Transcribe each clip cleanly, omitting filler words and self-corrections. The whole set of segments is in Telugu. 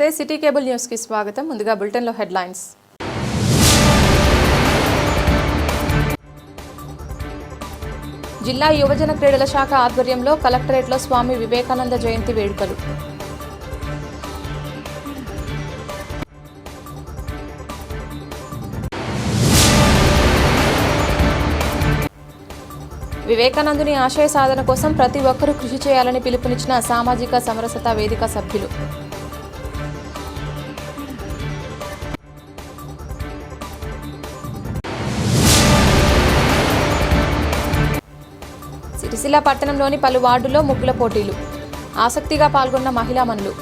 నమస్తే సిటీ కేబుల్ న్యూస్ కి స్వాగతం. ముందుగా బులెటిన్ లో హెడ్లైన్స్. జిల్లా యువజన క్రీడల శాఖ ఆధ్వర్యంలో కలెక్టరేట్లో స్వామి వివేకానంద జయంతి వేడుకలు. వివేకానందుని ఆశయ సాధన కోసం ప్రతి ఒక్కరూ కృషి చేయాలని పిలుపునిచ్చిన సామాజిక సమరసత వేదిక సభ్యులు. సిరిసిల్ల పట్టణంలోని పలు వార్డుల్లో ముగ్గుల పోటీలు. ఆసక్తిగా పాల్గొన్న మహిళామణులు.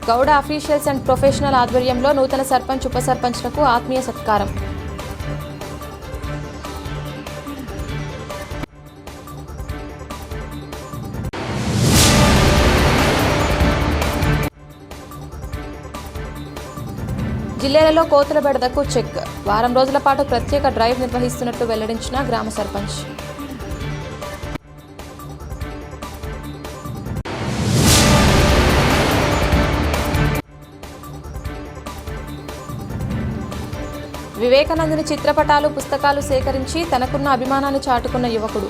గౌడ అఫీషియల్స్ అండ్ ప్రొఫెషనల్ ఆధ్వర్యంలో నూతన సర్పంచ్ ఉప సర్పంచ్లకు ఆత్మీయ సత్కారం. జిల్లాలలో కోతుల బెడదకు చెక్. వారం రోజుల పాటు ప్రత్యేక డ్రైవ్ నిర్వహిస్తున్నట్లు వెల్లడించిన గ్రామ సర్పంచ్. వివేకానందుని చిత్రపటాలు, పుస్తకాలు సేకరించి తనకున్న అభిమానాన్ని చాటుకున్న యువకుడు.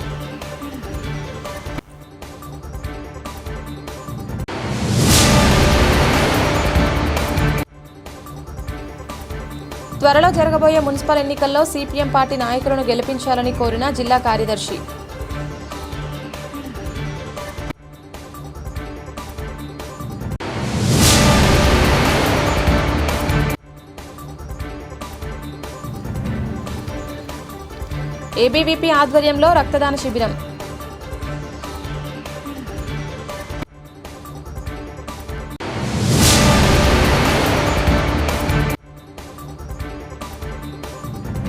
త్వరలో జరగబోయే మున్సిపల్ ఎన్నికల్లో సిపిఎం పార్టీ నాయకులను గెలిపించాలని కోరిన జిల్లా కార్యదర్శి. ఏబీవీపీ ఆధ్వర్యంలో రక్తదాన శిబిరం.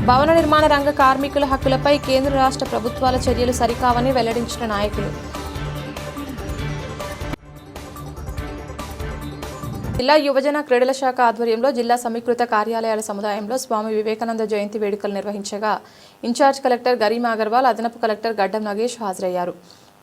భవన నిర్మాణ రంగ కార్మికుల హక్కులపై కేంద్ర రాష్ట్ర ప్రభుత్వాల చర్యలు సరికావని వెల్లడించిన నాయకులు. జిల్లా యువజన క్రీడల శాఖ ఆధ్వర్యంలో జిల్లా సమీకృత కార్యాలయాల సముదాయంలో స్వామి వివేకానంద జయంతి వేడుకలు నిర్వహించగా ఇన్ఛార్జ్ కలెక్టర్ గరీమా అగర్వాల్, అదనపు కలెక్టర్ గడ్డం నగేష్ హాజరయ్యారు.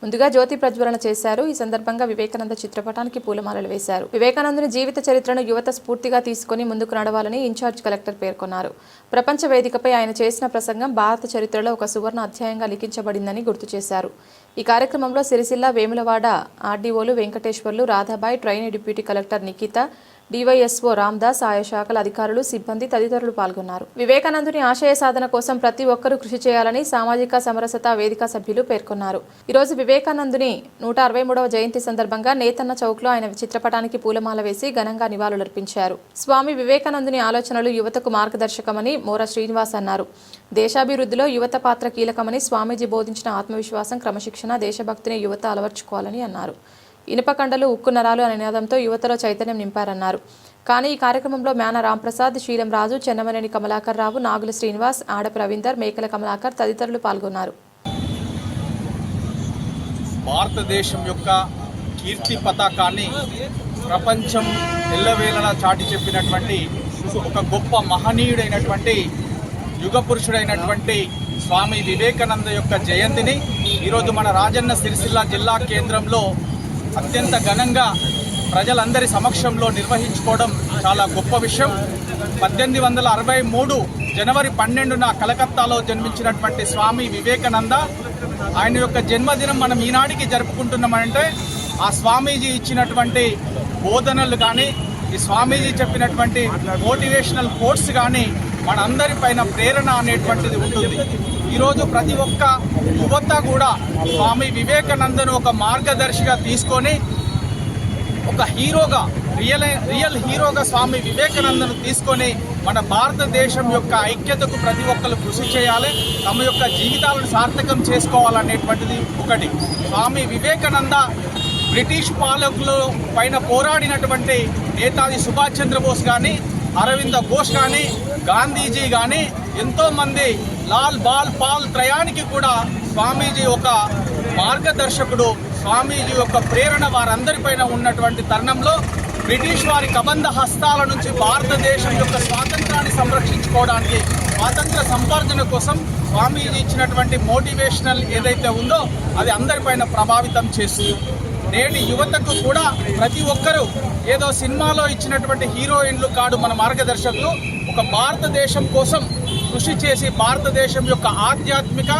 ముందుగా జ్యోతి ప్రజ్వలన చేశారు. ఈ సందర్భంగా వివేకానంద చిత్రపటానికి పూలమాలలు వేశారు. వివేకానందుని జీవిత చరిత్రను యువత స్ఫూర్తిగా తీసుకుని ముందుకు నడవాలని ఇన్ఛార్జ్ కలెక్టర్ పేర్కొన్నారు. ప్రపంచ వేదికపై ఆయన చేసిన ప్రసంగం భారత చరిత్రలో ఒక సువర్ణ అధ్యాయంగా లిఖించబడిందని గుర్తు చేశారు. ఈ కార్యక్రమంలో సిరిసిల్ల, వేములవాడ ఆర్డీఓలు Venkateswarlu, Radhabai, trainee deputy collector Nikhita, DYSO Ramdas, ఆయా శాఖల అధికారులు, సిబ్బంది తదితరులు పాల్గొన్నారు. వివేకానందుని ఆశయ సాధన కోసం ప్రతి ఒక్కరూ కృషి చేయాలని సామాజిక సమరసత వేదిక సభ్యులు పేర్కొన్నారు. ఈరోజు వివేకానందుని 163వ జయంతి సందర్భంగా నేతన్న చౌక్లో ఆయన చిత్రపటానికి పూలమాల వేసి ఘనంగా నివాళులర్పించారు. స్వామి వివేకానందుని ఆలోచనలు యువతకు మార్గదర్శకమని మోర శ్రీనివాస్ అన్నారు. దేశాభివృద్ధిలో యువత పాత్ర కీలకమని స్వామీజీ బోధించిన ఆత్మవిశ్వాసం, క్రమశిక్షణ, దేశభక్తిని యువత అలవర్చుకోవాలని అన్నారు. ఇనుపకండలు ఉక్కు నరాలు అనే నినాదంతో యువతలో చైతన్యం నింపారన్నారు. కానీ ఈ కార్యక్రమంలో మేన రాంప్రసాద్, శీలం రాజు, చెన్నమనేని కమలాకర్ రావు, నాగుల శ్రీనివాస్, ఆడప రవీందర్, మేకల కమలాకర్ తదితరులు పాల్గొన్నారు. భారతదేశం యొక్క కీర్తి పతాకాన్ని ప్రపంచం ఎల్లవేళలా చాటి చెప్పినటువంటి ఒక గొప్ప మహనీయుడైనటువంటి యుగ పురుషుడైనటువంటి స్వామి వివేకానంద యొక్క జయంతిని ఈరోజు మన రాజన్న సిరిసిల్ల జిల్లా కేంద్రంలో అత్యంత ఘనంగా ప్రజలందరి సమక్షంలో నిర్వహించుకోవడం చాలా గొప్ప విషయం. 1863 జనవరి 12న కలకత్తాలో జన్మించినటువంటి స్వామి వివేకానంద, ఆయన యొక్క జన్మదినం మనం ఈనాటికి జరుపుకుంటున్నామంటే ఆ స్వామీజీ ఇచ్చినటువంటి బోధనలు కానీ, ఈ స్వామీజీ చెప్పినటువంటి మోటివేషనల్ కోట్స్ కానీ మన అందరిపైన ప్రేరణ అనేటువంటిది ఉంటుంది. ఈరోజు ప్రతి ఒక్క యువత కూడా స్వామి వివేకానందను ఒక మార్గదర్శిగా తీసుకొని ఒక హీరోగా, రియల్ హీరోగా స్వామి వివేకానందను తీసుకొని మన భారతదేశం యొక్క ఐక్యతకు ప్రతి ఒక్కరు కృషి చేయాలి, తమ యొక్క జీవితాలను సార్థకం చేసుకోవాలనేటువంటిది ఒకటి. స్వామి వివేకానంద బ్రిటిష్ పాలకుల పైన పోరాడినటువంటి నేతాజీ సుభాష్ చంద్రబోస్ కానీ, అరవింద ఘోష్ కానీ, గాంధీజీ కానీ ఎంతోమంది లాల్ బాల్ పాల్ త్రయానికి కూడా స్వామీజీ ఒక మార్గదర్శకుడు. స్వామీజీ యొక్క ప్రేరణ వారందరిపైన ఉన్నటువంటి తరుణంలో బ్రిటిష్ వారి కబంధ హస్తాల నుంచి భారతదేశం యొక్క స్వాతంత్రాన్ని సంరక్షించుకోవడానికి స్వాతంత్ర సంపార్జన కోసం స్వామీజీ ఇచ్చినటువంటి మోటివేషనల్ ఏదైతే ఉందో అది అందరిపైన ప్రభావితం చేస్తుంది. నేటి యువతకు కూడా ప్రతి ఒక్కరూ ఏదో సినిమాలో ఇచ్చినటువంటి హీరోయిన్లు కాదు మన మార్గదర్శకులు. ఒక భారతదేశం కోసం కృషి చేసి భారతదేశం యొక్క ఆధ్యాత్మిక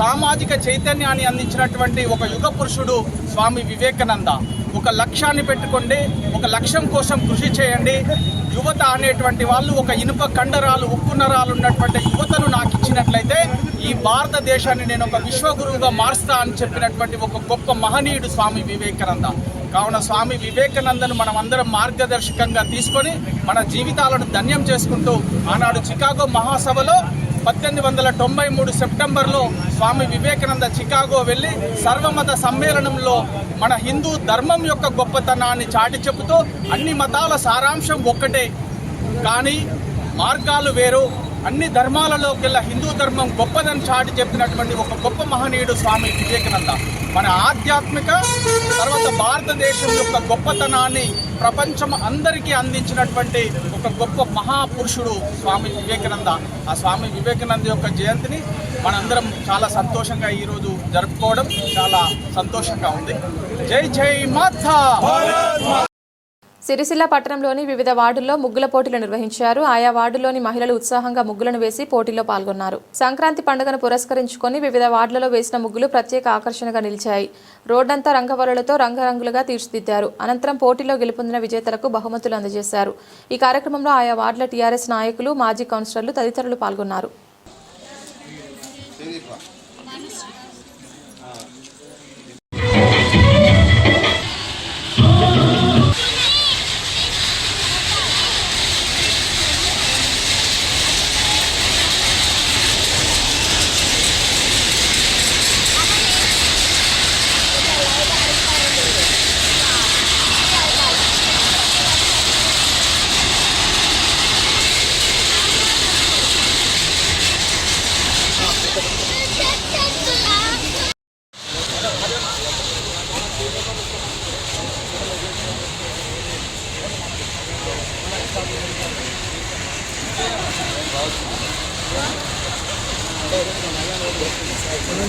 సామాజిక చైతన్యాన్ని అందించినటువంటి ఒక యుగ పురుషుడు స్వామి వివేకానంద. ఒక లక్ష్యాన్ని పెట్టుకోండి, ఒక లక్ష్యం కోసం కృషి చేయండి. యువత అనేటువంటి వాళ్ళు ఒక ఇనుప కండరాలు ఉక్కు నరాలు ఉన్నటువంటి యువతను నాకు ఇచ్చినట్లయితే ఈ భారతదేశాన్ని నేను ఒక విశ్వగురువుగా మారుస్తా అని చెప్పినటువంటి ఒక గొప్ప మహనీయుడు స్వామి వివేకానంద. కావున స్వామి వివేకానందను మనం అందరం మార్గదర్శకంగా తీసుకొని మన జీవితాలను ధన్యం చేసుకుంటూ ఆనాడు చికాగో మహాసభలో 1893 సెప్టెంబర్లో స్వామి వివేకానంద చికాగో వెళ్ళి సర్వమత సమ్మేళనంలో మన హిందూ ధర్మం యొక్క గొప్పతనాన్ని చాటి చెబుతూ అన్ని మతాల సారాంశం ఒక్కటే కానీ మార్గాలు వేరు, అన్ని ధర్మాలలోకెల్లా హిందూ ధర్మం గొప్పదని చాటి చెప్పినటువంటి ఒక గొప్ప మహనీయుడు స్వామి వివేకానంద. మన ఆధ్యాత్మిక తర్వాత భారతదేశం యొక్క గొప్పతనాన్ని ప్రపంచం అందరికీ అందించినటువంటి ఒక గొప్ప మహాపురుషుడు స్వామి వివేకానంద. ఆ స్వామి వివేకానంద యొక్క జయంతిని మనందరం చాలా సంతోషంగా ఈరోజు జరుపుకోవడం చాలా సంతోషంగా ఉంది. జై జై మాతా. సిరిసిల్ల పట్టణంలోని వివిధ వార్డుల్లో ముగ్గుల పోటీలు నిర్వహించారు. ఆయా వార్డుల్లోని మహిళలు ఉత్సాహంగా ముగ్గులను వేసి పోటీలో పాల్గొన్నారు. సంక్రాంతి పండుగను పురస్కరించుకొని వివిధ వార్డులలో వేసిన ముగ్గులు ప్రత్యేక ఆకర్షణగా నిలిచాయి. రోడ్డంతా రంగవల్లులతో రంగురంగులుగా తీర్చిదిద్దారు. అనంతరం పోటీలో గెలుపొందిన విజేతలకు బహుమతులు అందజేశారు. ఈ కార్యక్రమంలో ఆయా వార్డుల టీఆర్ఎస్ నాయకులు, మాజీ కౌన్సిలర్లు తదితరులు పాల్గొన్నారు.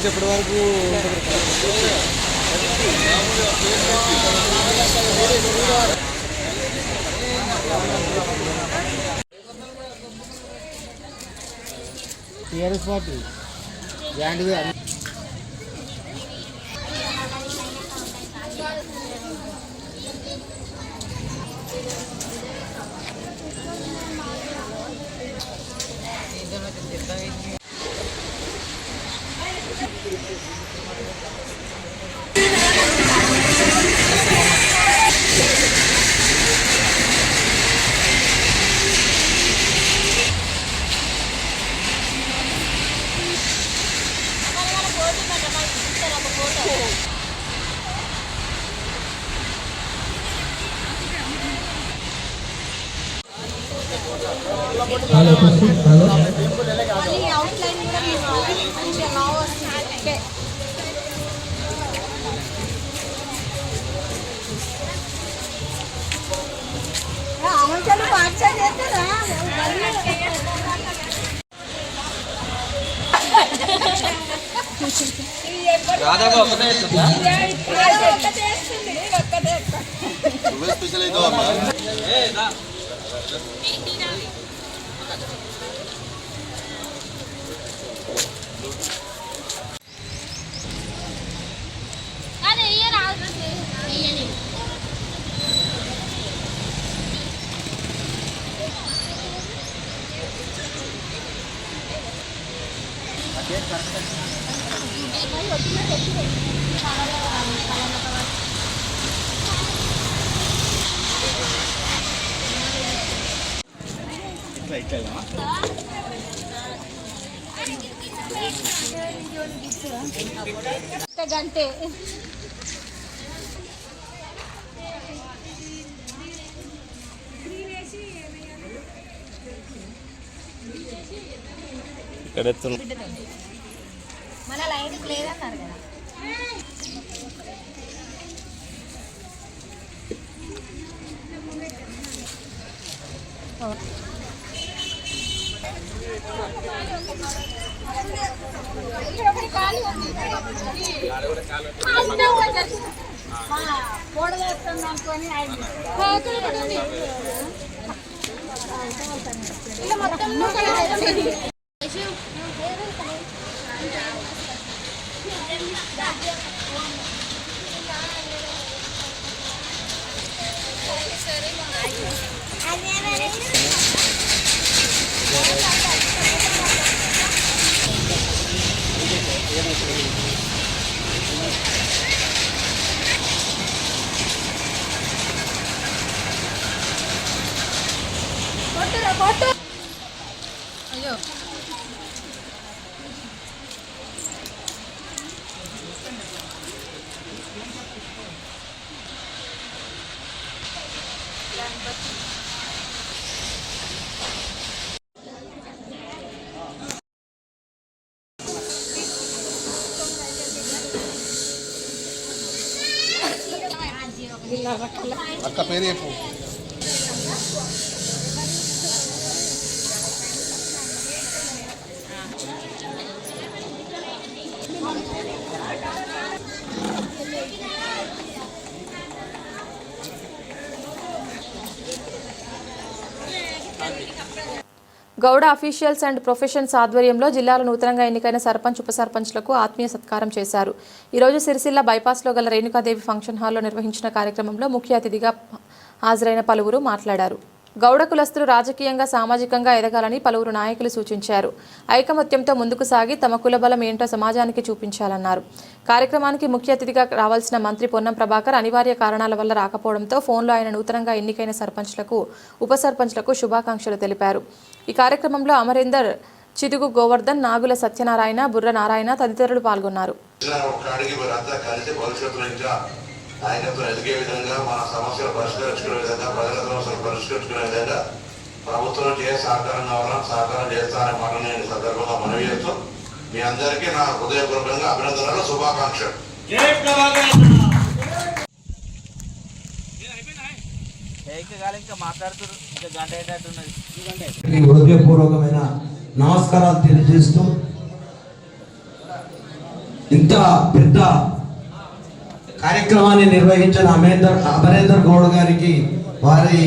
ఇప్పటి వరకు టీఆర్ఎస్ పార్టీ గ్రాండ్గా హలో హలో దాదాపు ఒకటే స్పెషల్ అయితే గంటే మన లైన్ లేదన్నారు కదా. ఇక్కడ ఒకటి ఖాళీ ఉంది. పోడలేస్తుంది అనుకొని ఇలా మొత్తం అయ్యో అక్క పేరు చెప్పు. గౌడ అఫీషియల్స్ అండ్ ప్రొఫెషన్స్ ఆధ్వర్యంలో జిల్లాలో నూతనంగా ఎన్నికైన సర్పంచ్ ఉప సర్పంచ్లకు ఆత్మీయ సత్కారం చేశారు. ఈరోజు సిరిసిల్ల బైపాస్లో గల రేణుకాదేవి ఫంక్షన్ హాల్లో నిర్వహించిన కార్యక్రమంలో ముఖ్య అతిథిగా హాజరైన పలువురు మాట్లాడారు. గౌడ కులస్తులు రాజకీయంగా సామాజికంగా ఎదగాలని పలువురు నాయకులు సూచించారు. ఐకమత్యంతో ముందుకు సాగి తమ కులబలం ఏంటో సమాజానికి చూపించాలన్నారు. కార్యక్రమానికి ముఖ్య అతిథిగా రావాల్సిన మంత్రి పొన్నం ప్రభాకర్ అనివార్య కారణాల వల్ల రాకపోవడంతో ఫోన్లో ఆయన నూతనంగా ఎన్నికైన సర్పంచ్లకు ఉప సర్పంచ్లకు శుభాకాంక్షలు తెలిపారు. ఈ కార్యక్రమంలో అమరేందర్, చిదుగు గోవర్ధన్, నాగుల సత్యనారాయణ, బుర్ర నారాయణ తదితరులు పాల్గొన్నారు. నాయకత్వం ఎదిగే విధంగా మన సమస్యలు పరిష్కరించుకునే విధంగా ప్రజల సమస్యలు పరిష్కరించుకునే విధంగా ప్రభుత్వం సహకారం కావాలని సహకారం చేస్తారనే మాట నేను సందర్భంగా మనవి చేస్తూ మీ అందరికీ నా హృదయపూర్వకంగా అభినందనలు, శుభాకాంక్షలు. హృదయపూర్వకమైన నమస్కారాలు తెలియజేస్తూ ఇంత పెద్ద కార్యక్రమాన్ని నిర్వహించిన అమరేందర్ గౌడ్ గారికి వారి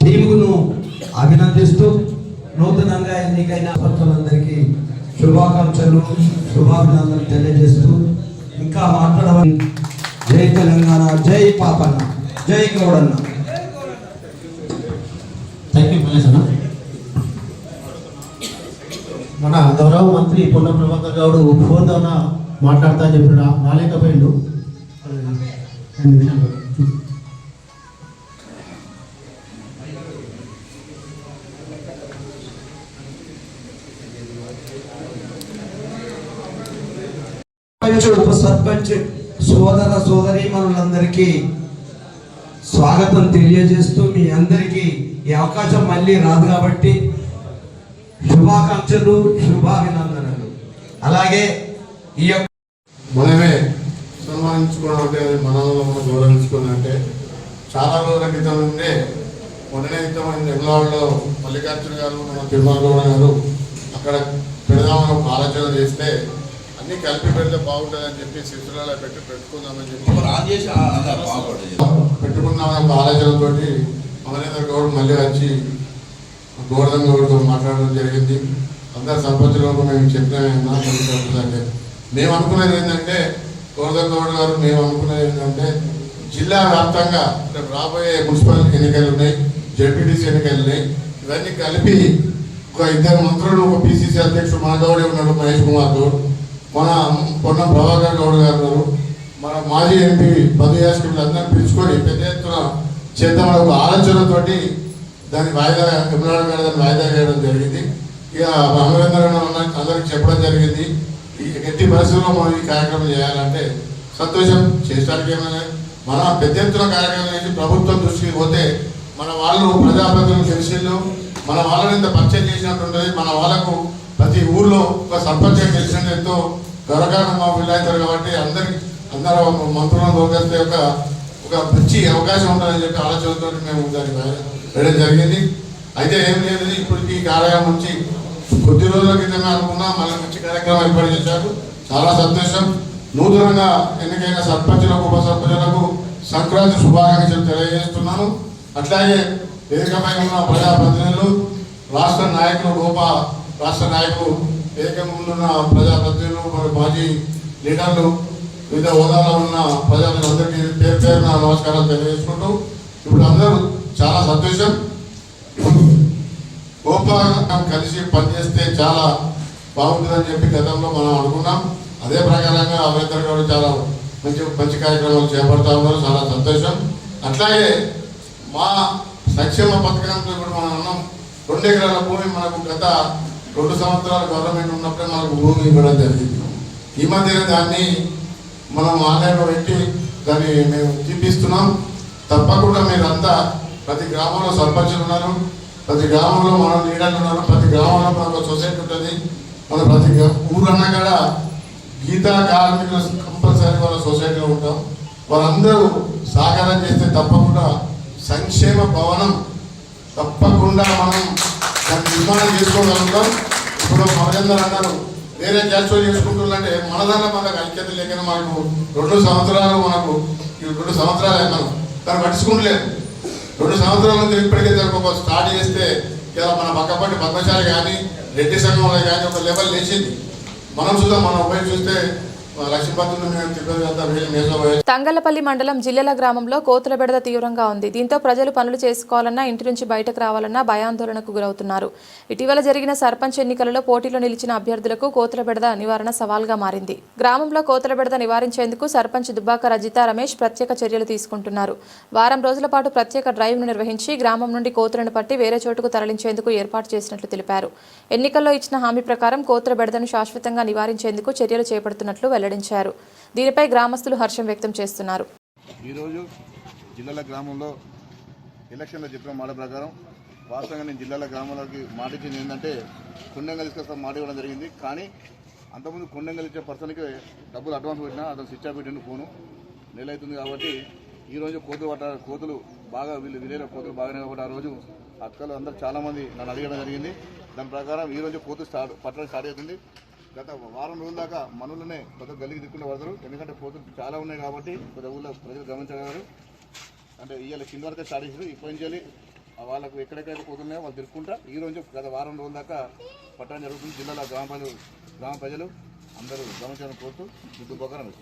టీమును అభినందిస్తూ నూతనంగా ఎన్నికైన సర్పంచులందరికీ శుభాకాంక్షలు, శుభాభినందనలు తెలియజేస్తూ ఇంకా మాట్లాడమని జై తెలంగాణ, జై పాపన్న, జై గౌడన్న. థ్యాంక్ యూ మహేష్ అన్న. మన గౌరవ మంత్రి పొన్నం ప్రభాకర్ గౌడ్ ఫోన్ ద్వారా మాట్లాడతా చెప్పి రాలేకపోయిండు. ఉప సర్పంచ్ సోదర సోదరీమణులందరికీ స్వాగతం తెలియజేస్తూ మీ అందరికీ ఈ అవకాశం మళ్ళీ రాదు కాబట్టి శుభాకాంక్షలు, శుభాభినందనలు. అలాగే ఈ మనమే సన్మానించుకోవాలంటే మనలో మనం గౌరవించుకోవాలంటే చాలా రోజుల క్రితం నుండే మొన్ననే ఇంతమంది ఎమ్మెల్యేలో మల్లికార్జున గారు, మన తిరుమల గౌడ గారు అక్కడ పెడదామని ఒక ఆలోచన చేస్తే అన్నీ కలిపి పెడితే బాగుంటుందని చెప్పి శిశురాలు పెట్టుకుందామని చెప్పి పెట్టుకుందామని ఒక ఆలోచనతో అమరేందర్ గౌడ్ మళ్ళీ వచ్చి గోవర్ధన్ గౌడ్తో మాట్లాడడం జరిగింది. అందరు సర్పంచులకు మేము చెప్పినామే. మేము అనుకునేది ఏంటంటే గోవర్ధన్ గౌడ్ గారు, మేము అనుకునేది ఏంటంటే జిల్లా వ్యాప్తంగా రాబోయే మున్సిపల్ ఎన్నికలు ఉన్నాయి, జడ్పీటీసీ ఎన్నికలు ఉన్నాయి, ఇవన్నీ కలిపి ఒక 2 మంత్రులు, ఒక పిసిసి అధ్యక్షుడు మన గౌడే ఉన్నాడు, మహేష్ కుమార్ గౌడ్, మన పొన్నం ప్రభాకర్ గౌడ్ గారు, మన మాజీ ఎంపీ పదయాస్కులు అందరినీ పిలుచుకొని పెద్ద ఎత్తున చేద్దామని ఒక ఆలోచనతోటి దాన్ని వాయిదా ఎమ్మెల్యే గారు దాన్ని వాయిదా చేయడం జరిగింది. ఇక అమరేందర్ అందరికి చెప్పడం జరిగింది, ఈ ఎట్టి పరిస్థితుల్లో మనం ఈ కార్యక్రమం చేయాలంటే సంతోషం చేయడానికి ఏమైనా మన పెద్ద ఎత్తున కార్యక్రమం చేసి ప్రభుత్వం దృష్టికి పోతే మన వాళ్ళు ప్రజాప్రతినిధులు తెలిసిందో మన వాళ్ళని ఇంత పరిచయం చేసినట్టు ఉంటుంది. మన వాళ్ళకు ప్రతి ఊర్లో ఒక సర్పంచ్ తెలిసినట్టు ఎంతో గౌరవకారంగా వీళ్ళవుతారు కాబట్టి అందరూ మంత్రులను దోకేస్తే ఒక మంచి అవకాశం ఉంటుందని చెప్పి ఆలోచనతో మేము దాన్ని వేయడం జరిగింది. అయితే ఏం లేదు, ఇప్పటికి ఈ కార్యాలయం నుంచి కొద్ది రోజుల క్రితమే అనుకున్నా మళ్ళీ మంచి కార్యక్రమం ఏర్పాటు చేశారు. చాలా సంతోషం. నూతనంగా ఎన్నికైన సర్పంచులకు ఉప సర్పంచులకు సంక్రాంతి శుభాకాంక్షలు తెలియజేస్తున్నాను. అట్లాగే వేదికపై ఉన్న ప్రజాప్రతినిధులు, రాష్ట్ర నాయకులు, రాష్ట్ర నాయకులు, వేదిక ముందున్న ప్రజాప్రతినిధులు, మరి మాజీ లీడర్లు, వివిధ హోదాలో ఉన్న ప్రజలందరికీ పేరు పేరున నమస్కారాలు తెలియజేసుకుంటూ ఇప్పుడు అందరూ చాలా సంతోషం. గోపాలం కలిసి పనిచేస్తే చాలా బాగుంటుందని చెప్పి గతంలో మనం అనుకున్నాం. అదే ప్రకారంగా అంబేద్కర్ గారు చాలా మంచి కార్యక్రమాలు చేపడతా ఉన్నారు. చాలా సంతోషం. అట్లాగే మా సంక్షేమ పథకంతో ఇప్పుడు మనం అన్నాం 2 ఎకరాల భూమి మనకు గత 2 సంవత్సరాల గవర్నమెంట్ ఉన్నప్పుడే మనకు భూమి ఇవ్వడం జరిగింది. ఈ మధ్య దాన్ని మనం ఆన్లైన్లో పెట్టి దాన్ని మేము చూపిస్తున్నాం. తప్పకుండా మీరంతా ప్రతి గ్రామంలో సర్పంచులు ఉన్నారు, ప్రతి గ్రామంలో మనం లీడర్లు ఉన్నారు, ప్రతి గ్రామంలో మనకు సొసైటీ ఉంటుంది. మన ప్రతి ఊరన్నా కూడా గీతా కార్మికులు కంపల్సరీ వాళ్ళ సొసైటీలో ఉంటాం. వాళ్ళందరూ సహకారం చేస్తే తప్పకుండా సంక్షేమ భవనం తప్పకుండా మనం దాన్ని నిర్మాణం చేసుకోగలుగుతాం. ఇప్పుడు మనందరూ అన్నారు వేరే క్యాన్సల్ చేసుకుంటుందంటే మనదన్నా మనకు ఐక్యత లేకనే మనకు 2 సంవత్సరాలు మనకు 2 సంవత్సరాలు మనం దాన్ని పట్టించుకుంటలేదు. 2 సంవత్సరాల నుంచి ఇప్పటికే ఒక స్టార్ట్ చేస్తే ఇలా మన పక్కపట్టి పద్మశాలి కానీ రెడ్డి సంఘంలో కానీ ఒక లెవెల్ లేచింది. మనం చూద్దాం, మనం ఉపయోగ చూస్తే తంగళ్లపల్లి మండలం జిల్లెల గ్రామంలో కోతుల బెడద తీవ్రంగా ఉంది. దీంతో ప్రజలు పనులు చేసుకోవాలన్నా, ఇంటి నుంచి బయటకు రావాలన్నా భయాందోళనకు గురవుతున్నారు. ఇటీవల జరిగిన సర్పంచ్ ఎన్నికలలో పోటీలో నిలిచిన అభ్యర్థులకు కోతుల బెడద నివారణ సవాల్గా మారింది. గ్రామంలో కోతుల బెడద నివారించేందుకు సర్పంచ్ దుబ్బాక రజిత రమేష్ ప్రత్యేక చర్యలు తీసుకుంటున్నారు. వారం రోజుల పాటు ప్రత్యేక డ్రైవ్ను నిర్వహించి గ్రామం నుండి కోతులను పట్టి వేరే చోటుకు తరలించేందుకు ఏర్పాటు చేసినట్లు తెలిపారు. ఎన్నికల్లో ఇచ్చిన హామీ ప్రకారం కోతుల బెడదను శాశ్వతంగా నివారించేందుకు చర్యలు చేపడుతున్నట్లు వెల్లడించారు. దీనిపై గ్రామస్తులు హర్షం వ్యక్తం చేస్తున్నారు. ఈరోజు జిల్లాల గ్రామంలో ఎలక్షన్లో చెప్పిన మాట ప్రకారం వాస్తవంగా నేను జిల్లాల గ్రామంలోకి మాట ఇచ్చింది ఏంటంటే కొండంగా తీసుకొస్తా మాట ఇవ్వడం జరిగింది. కానీ అంతకుముందు కొండంగా ఇచ్చే పర్సన్కి డబ్బులు అడ్వాన్స్ పెట్టినా అతను స్విచ్ ఆఫ్ పెట్టిండు ఫోను. నెల అవుతుంది కాబట్టి ఈరోజు కోతులు బాగా విలేర కోతులు బాగానే కాబట్టి ఆ రోజు అక్కలు అందరూ చాలామంది నన్ను అడగడం జరిగింది. దాని ప్రకారం ఈరోజు కోతులు పట్టడం స్టార్ట్ అవుతుంది. గత వారం రోజుల దాకా మనలోనే కొత్త గల్లికి దిక్కుండా పడతారు. ఎందుకంటే కోతులు చాలా ఉన్నాయి కాబట్టి కొద్దిగా ఊళ్ళో ప్రజలు గమనించగలరు. అంటే ఇవాళ కింద వరకే స్టార్ట్ చేసారు. ఇప్పటి నుంచి వాళ్ళకు ఎక్కడెక్కడైతే కోతులున్నాయో వాళ్ళు తిరుక్కుంటా ఈరోజు గత వారం రోజుల దాకా పట్టడం జరుగుతుంది. జిల్లాలో గ్రామ ప్రజలు అందరూ గమనించాలని కోరుతూ దుబ్బకరం.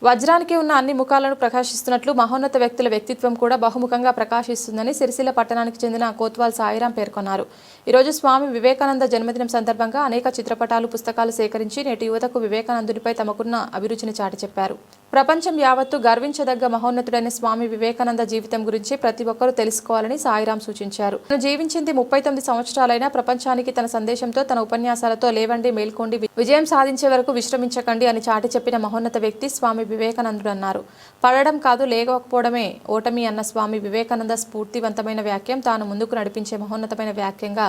వజ్రానికి ఉన్న అన్ని ముఖాలను ప్రకాశిస్తున్నట్లు మహోన్నత వ్యక్తుల వ్యక్తిత్వం కూడా బహుముఖంగా ప్రకాశిస్తుందని సిరిసిల్ల పట్టణానికి చెందిన కోత్వాల్ సాయిరాం పేర్కొన్నారు. ఈరోజు స్వామి వివేకానంద జన్మదినం సందర్భంగా అనేక చిత్రపటాలు, పుస్తకాలు సేకరించి నేటి యువతకు వివేకానందునిపై తమకున్న అభిరుచిని చాటి చెప్పారు. ప్రపంచం యావత్తు గర్వించదగ్గ మహోన్నతుడైన స్వామి వివేకానంద జీవితం గురించి ప్రతి ఒక్కరూ తెలుసుకోవాలని సాయిరాం సూచించారు. తను జీవించింది 39 సంవత్సరాలైనా ప్రపంచానికి తన సందేశంతో, తన ఉపన్యాసాలతో లేవండి, మేల్కోండి, విజయం సాధించే వరకు విశ్రమించకండి అని చాటి చెప్పిన మహోన్నత వ్యక్తి స్వామి వివేకానందుడు అన్నారు. పడడం కాదు లేకపోవడమే ఓటమి అన్న స్వామి వివేకానంద స్ఫూర్తివంతమైన వాక్యం తాను ముందుకు నడిపించే మహోన్నతమైన వాక్యంగా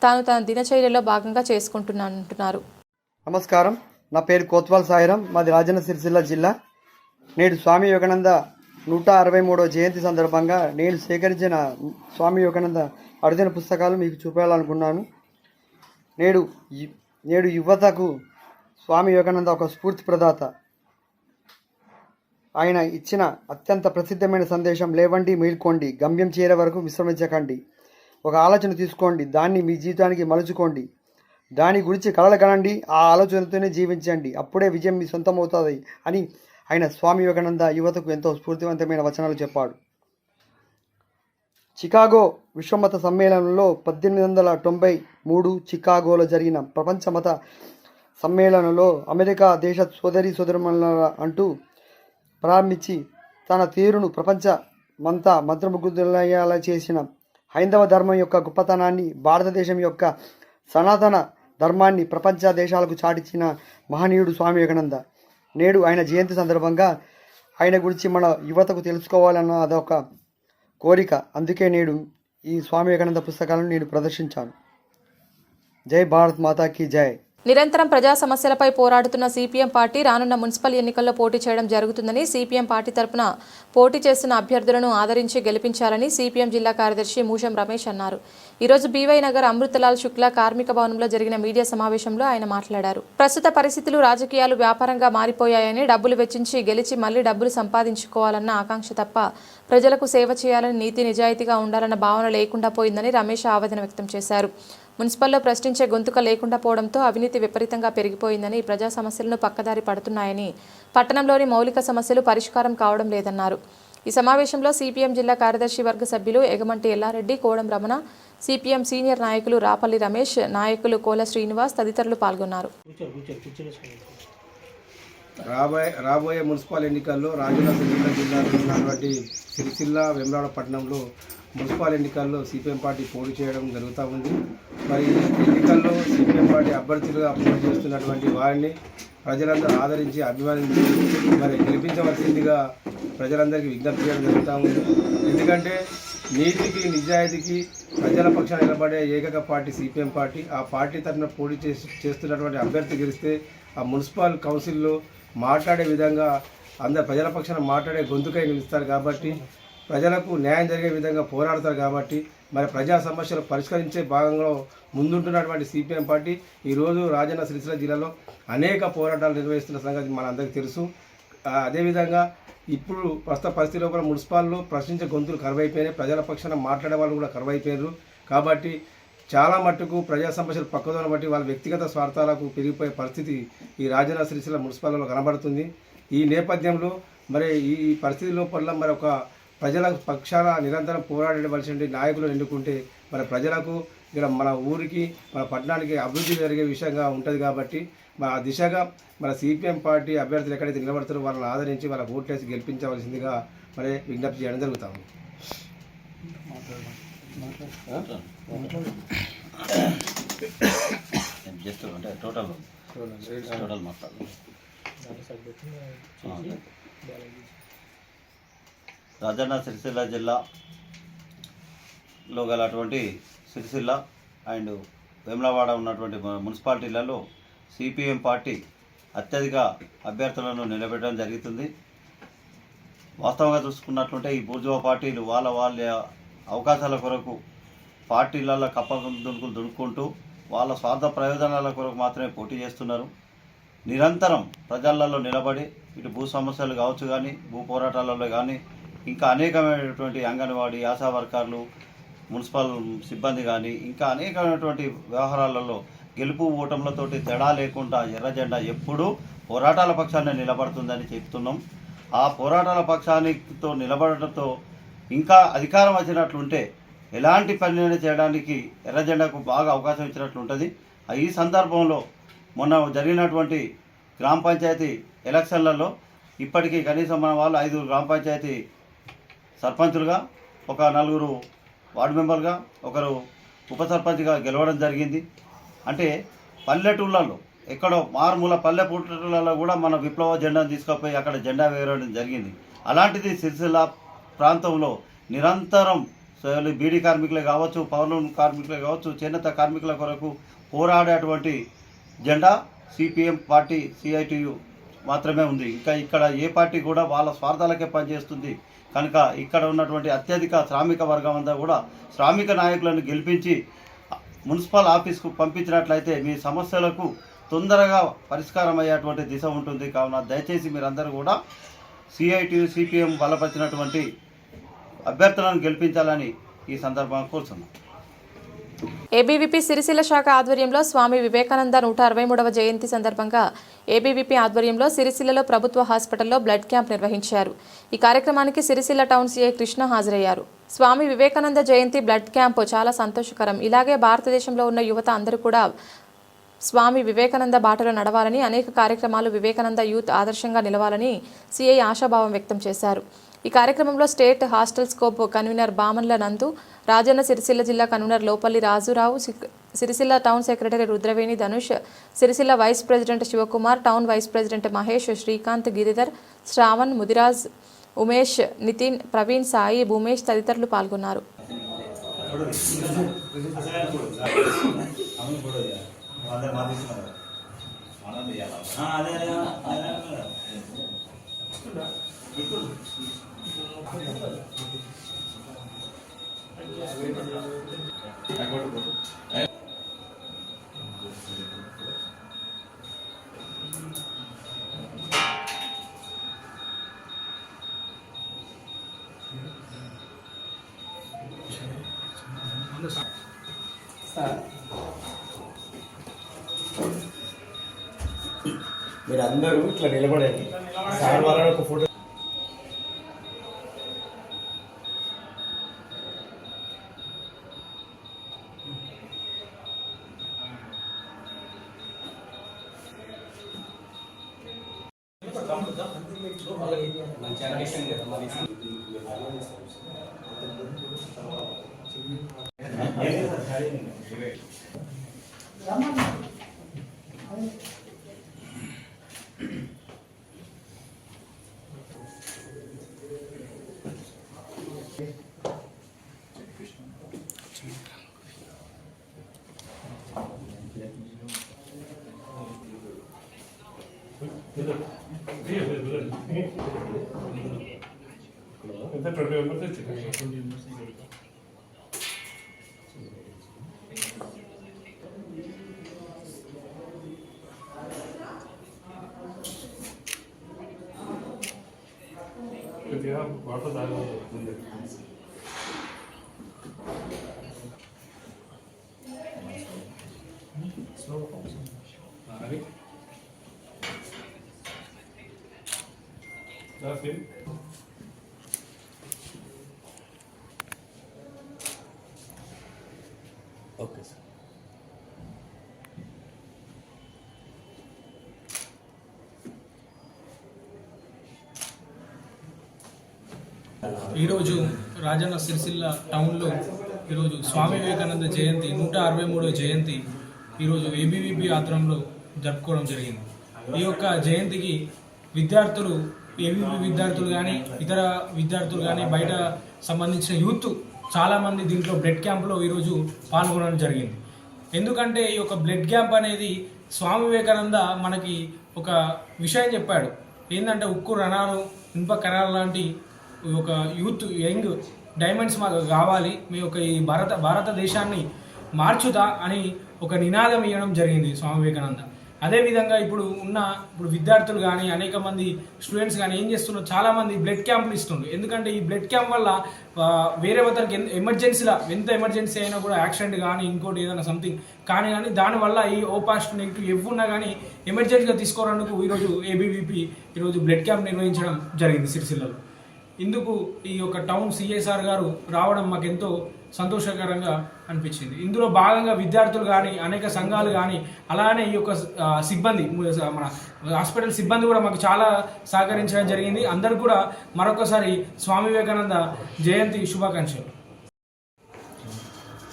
తాను తన దినచర్యలో భాగంగా చేసుకుంటున్నానంటున్నారు. నమస్కారం, నా పేరు కోత్వాల్ సాయిరాం, మాది రాజన్న సిరిసిల్ల జిల్లా. నేడు స్వామి వివేకానంద 163వ జయంతి సందర్భంగా నేను సేకరించిన స్వామి వివేకానంద అరుదైన పుస్తకాలు మీకు చూపాలనుకున్నాను. నేడు యువతకు స్వామి వివేకానంద ఒక స్ఫూర్తి ప్రదాత. ఆయన ఇచ్చిన అత్యంత ప్రసిద్ధమైన సందేశం లేవండి, మేల్కోండి, గమ్యం చేరే వరకు విశ్రమించకండి. ఒక ఆలోచన తీసుకోండి, దాన్ని మీ జీవితానికి మలుచుకోండి, దాని గురించి కలలు కనండి, ఆ ఆలోచనతోనే జీవించండి, అప్పుడే విజయం మీ సొంతం అవుతుంది అని ఆయన స్వామి వివేకానంద యువతకు ఎంతో స్ఫూర్తివంతమైన వచనాలు చెప్పాడు. చికాగో విశ్వమత సమ్మేళనంలో 1893 చికాగోలో జరిగిన ప్రపంచ మత సమ్మేళనంలో అమెరికా దేశ సోదరీమణుల అంటూ ప్రారంభించి తన తీరును ప్రపంచమంతా మంత్రముగ్ధులయ్యేలా చేసిన హైందవ ధర్మం యొక్క గొప్పతనాన్ని, భారతదేశం యొక్క సనాతన ధర్మాన్ని ప్రపంచ దేశాలకు చాటించిన మహనీయుడు స్వామి వివేకానంద. నేడు ఆయన జయంతి సందర్భంగా ఆయన గురించి మన యువతకు తెలుసుకోవాలన్న అదొక కోరిక. అందుకే నేడు ఈ స్వామి వివేకానంద పుస్తకాలను నేను ప్రదర్శించాను. జై భారత్ మాతాకి జై. నిరంతరం ప్రజా సమస్యలపై పోరాడుతున్న సిపిఎం పార్టీ రానున్న మున్సిపల్ ఎన్నికల్లో పోటీ చేయడం జరుగుతుందని సిపిఎం పార్టీ తరపున పోటీ చేస్తున్న అభ్యర్థులను ఆదరించి గెలిపించాలని సిపిఎం జిల్లా కార్యదర్శి మూషం రమేష్ అన్నారు. ఈరోజు బీవై నగర్ అమృతలాల్ శుక్లా కార్మిక భవనంలో జరిగిన మీడియా సమావేశంలో ఆయన మాట్లాడారు. ప్రస్తుత పరిస్థితులు రాజకీయాలు వ్యాపారంగా మారిపోయాయని, డబ్బులు వెచ్చించి గెలిచి మళ్లీ డబ్బులు సంపాదించుకోవాలన్న ఆకాంక్ష తప్ప ప్రజలకు సేవ చేయాలని, నీతి నిజాయితీగా ఉండాలన్న భావన లేకుండా పోయిందని రమేష్ ఆవేదన వ్యక్తం చేశారు. మున్సిపల్లో ప్రశ్నించే గొంతుక లేకుండా పోవడంతో అవినీతి విపరీతంగా పెరిగిపోయిందని, ప్రజా సమస్యలను పక్కదారి పడుతున్నాయని, పట్టణంలోని మౌలిక సమస్యలు పరిష్కారం కావడం లేదన్నారు. ఈ సమావేశంలో సిపిఎం జిల్లా కార్యదర్శి వర్గ సభ్యులు ఎగమంటి ఎల్లారెడ్డి, కోడం రమణ, సిపిఎం సీనియర్ నాయకులు రాపల్లి రమేష్, నాయకులు కోల శ్రీనివాస్ తదితరులు పాల్గొన్నారు. రాబోయే మున్సిపల్ ఎన్నికల్లో రాజన్న సిరిసిల్ల జిల్లాలో ఉన్నటువంటి సిరిసిల్ల వేములవాడ పట్టణంలో మున్సిపల్ ఎన్నికల్లో సిపిఎం పార్టీ పోటీ చేయడం జరుగుతూ ఉంది. మరి ఎన్నికల్లో సిపిఎం పార్టీ అభ్యర్థులుగా పోటీ చేస్తున్నటువంటి వారిని ప్రజలందరూ ఆదరించి అభిమానించి మరి గెలిపించవలసిందిగా ప్రజలందరికీ విజ్ఞప్తి చేయడం జరుగుతూ ఉంది. ఎందుకంటే నీతికి నిజాయితీకి ప్రజల పక్షాన నిలబడే ఏకైక పార్టీ సిపిఎం పార్టీ. ఆ పార్టీ తరఫున పోటీ చేస్తున్నటువంటి అభ్యర్థి గెలిస్తే ఆ మున్సిపల్ కౌన్సిల్లో మాట్లాడే విధంగా అందరు ప్రజల పక్షాన మాట్లాడే గొంతుకై నిలుస్తారు కాబట్టి, ప్రజలకు న్యాయం జరిగే విధంగా పోరాడతారు కాబట్టి, మరి ప్రజా సమస్యలు పరిష్కరించే భాగంలో ముందుంటున్నటువంటి సిపిఎం పార్టీ ఈరోజు రాజన్న సిరిసిల్ల జిల్లాలో అనేక పోరాటాలు నిర్వహిస్తున్న సంగతి మనందరికీ తెలుసు. అదేవిధంగా ఇప్పుడు ప్రస్తుత పరిస్థితి లోపల మున్సిపాల్లో ప్రశ్నించే గొంతులు కరువైపోయినాయి, ప్రజల పక్షాన మాట్లాడే వాళ్ళు కూడా కరువైపోయారు. కాబట్టి చాలా మట్టుకు ప్రజా సమస్యలు పక్కదోన బట్టి వాళ్ళ వ్యక్తిగత స్వార్థాలకు పెరిగిపోయే పరిస్థితి ఈ రాజన్న సిరిసిల్ల మున్సిపాల్లో కనబడుతుంది. ఈ నేపథ్యంలో మరి ఈ పరిస్థితి లోపల మరి ఒక ప్రజల పక్షాన నిరంతరం పోరాడవలసిన నాయకులు ఎన్నుకుంటే మరి ప్రజలకు ఇక్కడ మన ఊరికి మన పట్టణానికి అభివృద్ధి జరిగే విషయంగా ఉంటుంది. కాబట్టి ఆ దిశగా మన సిపిఎం పార్టీ అభ్యర్థులు ఎక్కడైతే నిలబడతారో వాళ్ళని ఆదరించి వాళ్ళ ఓట్లేసి గెలిపించవలసిందిగా మరి విజ్ఞప్తి చేయడం జరుగుతాము. రాజన్న సిరిసిల్ల జిల్లాలో గలటువంటి సిరిసిల్ల అండ్ వేములవాడ ఉన్నటువంటి మున్సిపాలిటీలలో సిపిఎం పార్టీ అత్యధిక అభ్యర్థులను నిలబెట్టడం జరుగుతుంది. వాస్తవంగా చూసుకున్నట్లుంటే ఈ బూర్జువా పార్టీలు వాళ్ళ అవకాశాల కొరకు పార్టీలలో కప్పదునుకులు దునుక్కుంటూ వాళ్ళ స్వార్థ ప్రయోజనాల కొరకు మాత్రమే పోటీ చేస్తున్నారు. నిరంతరం ప్రజలలో నిలబడి ఇటు భూ సమస్యలు కావచ్చు కానీ, భూ పోరాటాలలో కానీ, ఇంకా అనేకమైనటువంటి అంగన్వాడీ ఆశా వర్కర్లు, మున్సిపల్ సిబ్బంది కానీ, ఇంకా అనేకమైనటువంటి వ్యవహారాలలో గెలుపు ఓటములతోటి తేడా లేకుండా ఎర్ర జెండా ఎప్పుడూ పోరాటాల పక్షాన్ని నిలబడుతుందని చెప్తున్నాం. ఆ పోరాటాల పక్షానితో నిలబడటంతో ఇంకా అధికారం వచ్చినట్లుంటే ఎలాంటి పనిని చేయడానికి ఎర్ర జెండాకు బాగా అవకాశం ఇచ్చినట్లు ఉంటుంది. ఈ సందర్భంలో మొన్న జరిగినటువంటి గ్రామ పంచాయతీ ఎలక్షన్లలో ఇప్పటికీ కనీసం మన వాళ్ళు 5 గ్రామ పంచాయతీ సర్పంచులుగా, ఒక 4 వార్డు మెంబర్గా, ఒకరు ఉప సర్పంచ్గా గెలవడం జరిగింది. అంటే పల్లెటూళ్ళలో ఎక్కడో మారుమూల పల్లెటూళ్ళలో కూడా మన విప్లవ జెండాను తీసుకుపోయి అక్కడ జెండా వేయడం జరిగింది. అలాంటిది సిరిసిల్ల ప్రాంతంలో నిరంతరం బీడీ కార్మికులే కావచ్చు, పౌర కార్మికులే కావచ్చు, చేనేత కార్మికుల కొరకు పోరాడేటువంటి జెండా సిపిఎం పార్టీ సిఐటియు మాత్రమే ఉంది. ఇంకా ఇక్కడ ఏ పార్టీ కూడా వాళ్ళ స్వార్థాలకే పనిచేస్తుంది. కనుక ఇక్కడ ఉన్నటువంటి అత్యధిక శ్రామిక వర్గం అంతా కూడా శ్రామిక నాయకులను గెలిపించి మున్సిపల్ ఆఫీస్కు పంపించినట్లయితే మీ సమస్యలకు తొందరగా పరిష్కారం అయ్యేటువంటి దిశ ఉంటుంది. కావున దయచేసి మీరందరూ కూడా సిఐటియు సిపిఎం బలపరిచినటువంటి అభ్యర్థులను గెలిపించాలని ఈ సందర్భంగా కోరుతున్నాం. ఏబీవీపీ సిరిసిల్ల శాఖ ఆధ్వర్యంలో స్వామి వివేకానంద 163వ జయంతి సందర్భంగా ఏబీవీపీ ఆధ్వర్యంలో సిరిసిల్లలో ప్రభుత్వ హాస్పిటల్లో బ్లడ్ క్యాంప్ నిర్వహించారు. ఈ కార్యక్రమానికి సిరిసిల్ల టౌన్ సీఐ కృష్ణ హాజరయ్యారు. స్వామి వివేకానంద జయంతి బ్లడ్ క్యాంపు చాలా సంతోషకరం. ఇలాగే భారతదేశంలో ఉన్న యువత అందరూ కూడా స్వామి వివేకానంద బాటలో నడవాలని, అనేక కార్యక్రమాలు వివేకానంద యూత్ ఆదర్శంగా నిలవాలని సీఐ ఆశాభావం వ్యక్తం చేశారు. ఈ కార్యక్రమంలో state hostel scope convener Bamanla Nandu, Rajanna Sircilla జిల్లా convener Lopalli Rajurao, Sircilla town secretary Rudraveni Dhanush, Sircilla vice president Shivakumar, town vice president Mahesh, Srikanth, Giridhar, Shravan, Mudiraj, Umesh, Nitin, Praveen, Sai, Bhumesh తదితరులు పాల్గొన్నారు. మీరు అందరూ ఇట్లా నిలబడండి. సార్ వాళ్ళని ఒక ఫోటో ఓకే సార్. ఈరోజు రాజన్న సిరిసిల్ల టౌన్లో ఈరోజు స్వామి వివేకానంద జయంతి 163వ జయంతి ఈరోజు ఏబీవీపీ ఆధ్వర్యంలో జరుపుకోవడం జరిగింది. ఈ యొక్క జయంతికి విద్యార్థులు, ఏబీవీపీ విద్యార్థులు కానీ ఇతర విద్యార్థులు కానీ బయట సంబంధించిన యూత్ చాలామంది దీంట్లో బ్లడ్ క్యాంప్లో ఈరోజు పాల్గొనడం జరిగింది. ఎందుకంటే ఈ యొక్క బ్లడ్ క్యాంప్ అనేది స్వామి వివేకానంద మనకి ఒక విషయం చెప్పాడు. ఏంటంటే ఉక్కు రణాలు, ఇనుప కణాలు లాంటి ఒక యూత్ యంగ్ డైమండ్స్ మాకు కావాలి, మీ యొక్క ఈ భారతదేశాన్ని మార్చుతా అని ఒక నినాదం ఇవ్వడం జరిగింది స్వామి వివేకానంద. అదేవిధంగా ఇప్పుడు విద్యార్థులు కానీ అనేక మంది స్టూడెంట్స్ కానీ ఏం చేస్తున్నారు, చాలామంది బ్లడ్ క్యాంపులు ఇస్తున్నారు. ఎందుకంటే ఈ బ్లడ్ క్యాంప్ వల్ల వేరే ఒకరికి ఎమర్జెన్సీలా ఎంత ఎమర్జెన్సీ అయినా కూడా యాక్సిడెంట్ కానీ ఇంకోటి ఏదైనా సంథింగ్ కానీ దానివల్ల ఈ ఓ పాజిటివ్ నెగిటివ్ ఎవరున్నా కానీ ఎమర్జెన్సీగా తీసుకోవడానికి ఈరోజు ఏబీవీపీ ఈరోజు బ్లడ్ క్యాంప్ నిర్వహించడం జరిగింది సిరిసిల్లలో. ఇందుకు ఈ యొక్క టౌన్ సిఎస్ఆర్ గారు రావడం మాకు ఎంతో సంతోషకరంగా అనిపించింది. ఇందులో భాగంగా విద్యార్థులు కానీ అనేక సంఘాలు కానీ అలానే ఈ యొక్క సిబ్బంది, మన హాస్పిటల్ సిబ్బంది కూడా మాకు చాలా సహకరించడం జరిగింది. అందరూ కూడా మరొకసారి స్వామి వివేకానంద జయంతి శుభాకాంక్షలు.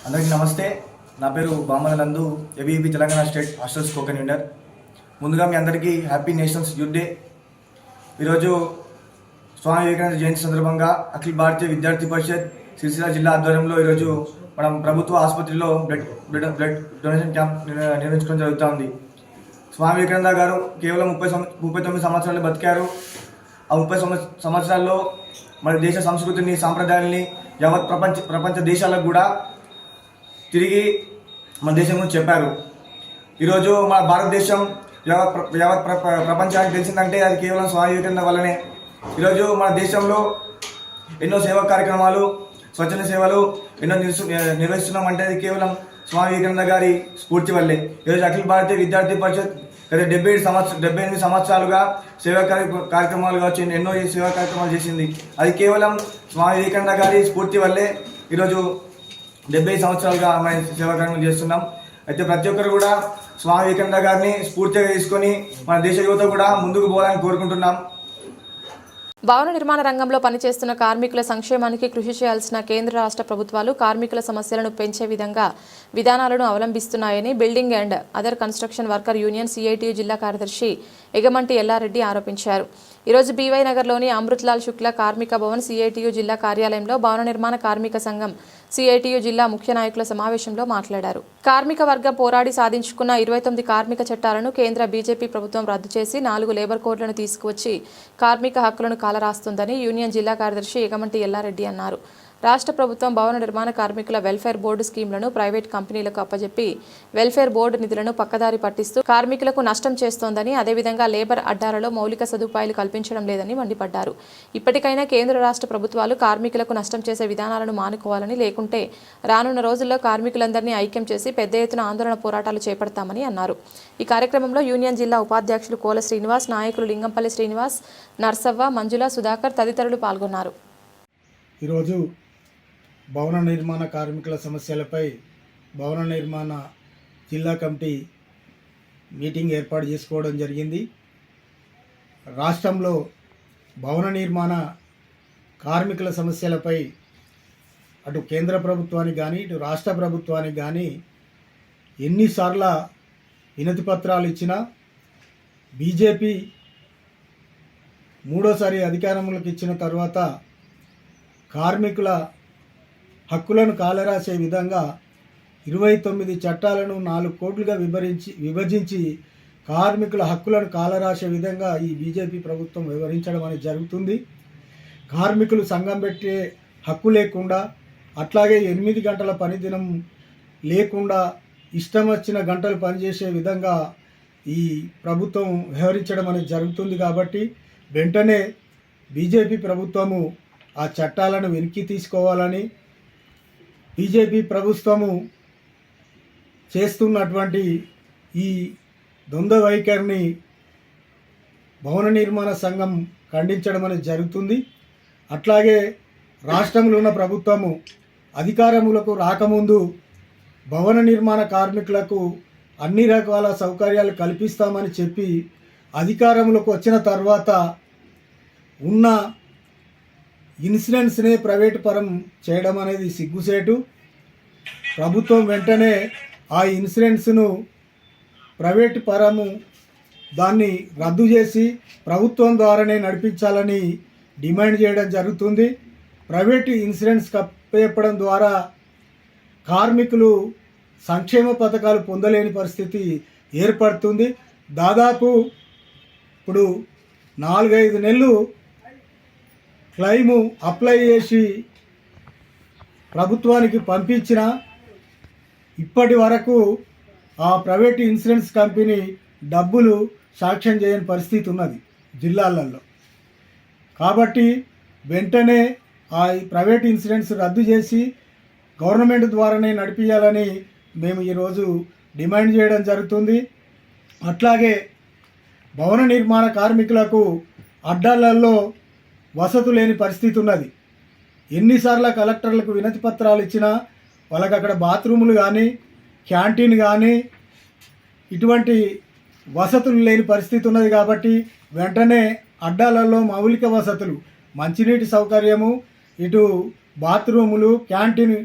అందరికీ నమస్తే. నా పేరు బామల నందు, ABVP Telangana state hostels co-convener. ముందుగా మీ అందరికీ హ్యాపీ నేషనల్స్ యూత్ డే. ఈరోజు స్వామి వివేకానంద జయంతి సందర్భంగా అఖిల భారతీయ విద్యార్థి పరిషత్ సిరిసిల్ల జిల్లా ఆధ్వర్యంలో ఈరోజు మనం ప్రభుత్వ ఆసుపత్రిలో బ్లడ్ డొనేషన్ క్యాంప్ నిర్వహించడం జరుగుతూ. స్వామి వివేకానంద గారు కేవలం 39 సంవత్సరాలు బతికారు. ఆ 30 సంవత్సరాల్లో మన దేశ సంస్కృతిని, సాంప్రదాయాల్ని యావత్ ప్రపంచ దేశాలకు కూడా తిరిగి మన దేశం గురించి చెప్పారు. ఈరోజు మన భారతదేశం యావత్ ప్రపంచానికి తెలిసిందంటే అది కేవలం స్వామి వివేకానంద వల్లనే. ఈరోజు మన దేశంలో ఎన్నో సేవా కార్యక్రమాలు, స్వచ్ఛంద సేవలు ఎన్నో నిర్వహిస్తున్నామంటే అది కేవలం స్వామి వివేకానంద గారి స్ఫూర్తి వల్లే. ఈరోజు అఖిల భారతీయ విద్యార్థి పరిషత్ గత 78 సంవత్సరాలుగా సేవా కార్యక్రమాలు కావచ్చు, ఎన్నో సేవా కార్యక్రమాలు చేసింది. అది కేవలం స్వామి వివేకానంద గారి స్ఫూర్తి వల్లే ఈరోజు 70 సంవత్సరాలుగా మనం సేవా కార్యక్రమాలు చేస్తున్నాం. అయితే ప్రతి ఒక్కరు కూడా స్వామి వివేకానంద గారిని స్ఫూర్తిగా తీసుకొని మన దేశ యువత కూడా ముందుకు పోవాలని కోరుకుంటున్నాం. భవన నిర్మాణ రంగంలో పనిచేస్తున్న కార్మికుల సంక్షేమానికి కృషి చేయాల్సిన కేంద్ర రాష్ట్ర ప్రభుత్వాలు కార్మికుల సమస్యలను పెంచే విధంగా విధానాలను అవలంబిస్తున్నాయని building and other construction worker union CITU జిల్లా కార్యదర్శి ఎగమంటి ఎల్లారెడ్డి ఆరోపించారు. ఈరోజు బీవై నగర్లోని అమృత్లాల్ శుక్లా కార్మిక భవన్ సిఐటియు జిల్లా కార్యాలయంలో భవన నిర్మాణ కార్మిక సంఘం సిఐటియు జిల్లా ముఖ్య నాయకుల సమావేశంలో మాట్లాడారు. కార్మిక వర్గం పోరాడి సాధించుకున్న 29 కార్మిక చట్టాలను కేంద్ర బీజేపీ ప్రభుత్వం రద్దు చేసి 4 లేబర్ కోడ్లను తీసుకువచ్చి కార్మిక హక్కులను కాలరాస్తుందని యూనియన్ జిల్లా కార్యదర్శి ఎగమంటి ఎల్లారెడ్డి అన్నారు. రాష్ట్ర ప్రభుత్వం భవన నిర్మాణ కార్మికుల వెల్ఫేర్ బోర్డు స్కీమ్లను ప్రైవేట్ కంపెనీలకు అప్పజెప్పి వెల్ఫేర్ బోర్డు నిధులను పక్కదారి పట్టిస్తూ కార్మికులకు నష్టం చేస్తోందని, అదేవిధంగా లేబర్ అడ్డాలలో మౌలిక సదుపాయాలు కల్పించడం లేదని మండిపడ్డారు. ఇప్పటికైనా కేంద్ర రాష్ట్ర ప్రభుత్వాలు కార్మికులకు నష్టం చేసే విధానాలను మానుకోవాలని, లేకుంటే రానున్న రోజుల్లో కార్మికులందరినీ ఐక్యం చేసి పెద్ద ఎత్తున ఆందోళన పోరాటాలు చేపడతామని అన్నారు. ఈ కార్యక్రమంలో యూనియన్ జిల్లా ఉపాధ్యక్షులు కోల శ్రీనివాస్, నాయకులు లింగంపల్లి శ్రీనివాస్, నర్సవ్వ, మంజుల, సుధాకర్ తదితరులు పాల్గొన్నారు. ఈరోజు భవన నిర్మాణ కార్మికుల సమస్యలపై భవన నిర్మాణ జిల్లా కమిటీ మీటింగ్ ఏర్పాటు చేసుకోవడం జరిగింది. రాష్ట్రంలో భవన నిర్మాణ కార్మికుల సమస్యలపై అటు కేంద్ర ప్రభుత్వానికి కానీ ఇటు రాష్ట్ర ప్రభుత్వానికి కానీ ఎన్నిసార్లు వినతి పత్రాలు ఇచ్చినా బీజేపీ మూడోసారి అధికారంలోకి ఇచ్చిన తర్వాత కార్మికుల హక్కులను కాలరాసే విధంగా 29 చట్టాలను 4 కోట్లుగా విభజించి కార్మికుల హక్కులను కాలరాసే విధంగా ఈ బీజేపీ ప్రభుత్వం వ్యవహరించడం అనేది జరుగుతుంది. కార్మికులు సంఘం పెట్టే హక్కు లేకుండా, అట్లాగే 8 గంటల పనిదినం లేకుండా ఇష్టం వచ్చిన గంటలు పనిచేసే విధంగా ఈ ప్రభుత్వం వ్యవహరించడం అనేది జరుగుతుంది. కాబట్టి వెంటనే బీజేపీ ప్రభుత్వము ఆ చట్టాలను వెనక్కి తీసుకోవాలని, బీజేపీ ప్రభుత్వము చేస్తున్నటువంటి ఈ ద్వంద్వ వైఖరిని భవన నిర్మాణ సంఘం ఖండించడం అనేది జరుగుతుంది. అట్లాగే రాష్ట్రంలో ఉన్న ప్రభుత్వము అధికారములకు రాకముందు భవన నిర్మాణ కార్మికులకు అన్ని రకాల సౌకర్యాలు కల్పిస్తామని చెప్పి అధికారంలోకి వచ్చిన తర్వాత ఉన్న ఇన్సూరెన్స్నే ప్రైవేటు పరం చేయడం అనేది సిగ్గుసేటు. ప్రభుత్వం వెంటనే ఆ ఇన్సూరెన్స్ను ప్రైవేటు పరము దాన్ని రద్దు చేసి ప్రభుత్వం ద్వారానే నడిపించాలని డిమాండ్ చేయడం జరుగుతుంది. ప్రైవేటు ఇన్సూరెన్స్ కప్పేపడం ద్వారా కార్మికులు సంక్షేమ పథకాలు పొందలేని పరిస్థితి ఏర్పడుతుంది. దాదాపు ఇప్పుడు 4-5 నెలలు క్లెయిము అప్లై చేసి ప్రభుత్వానికి పంపించిన ఇప్పటి వరకు ఆ ప్రైవేట్ ఇన్సూరెన్స్ కంపెనీ డబ్బులు సాంక్షన్ చేయని పరిస్థితి ఉన్నది జిల్లాలలో. కాబట్టి వెంటనే ఆ ప్రైవేట్ ఇన్సూరెన్స్ రద్దు చేసి గవర్నమెంట్ ద్వారానే నడిపించాలని మేము ఈరోజు డిమాండ్ చేయడం జరుగుతుంది. అట్లాగే భవన నిర్మాణ కార్మికులకు అడ్డాలలో వసతు లేని పరిస్థితి ఉన్నది. ఎన్నిసార్లు కలెక్టర్లకు వినతి పత్రాలు ఇచ్చినా వాళ్ళకి అక్కడ బాత్రూములు కానీ క్యాంటీన్ కానీ ఇటువంటి వసతులు లేని పరిస్థితి ఉన్నది. కాబట్టి వెంటనే అడ్డాలలో మౌలిక వసతులు, మంచినీటి సౌకర్యము, ఇటు బాత్రూములు, క్యాంటీన్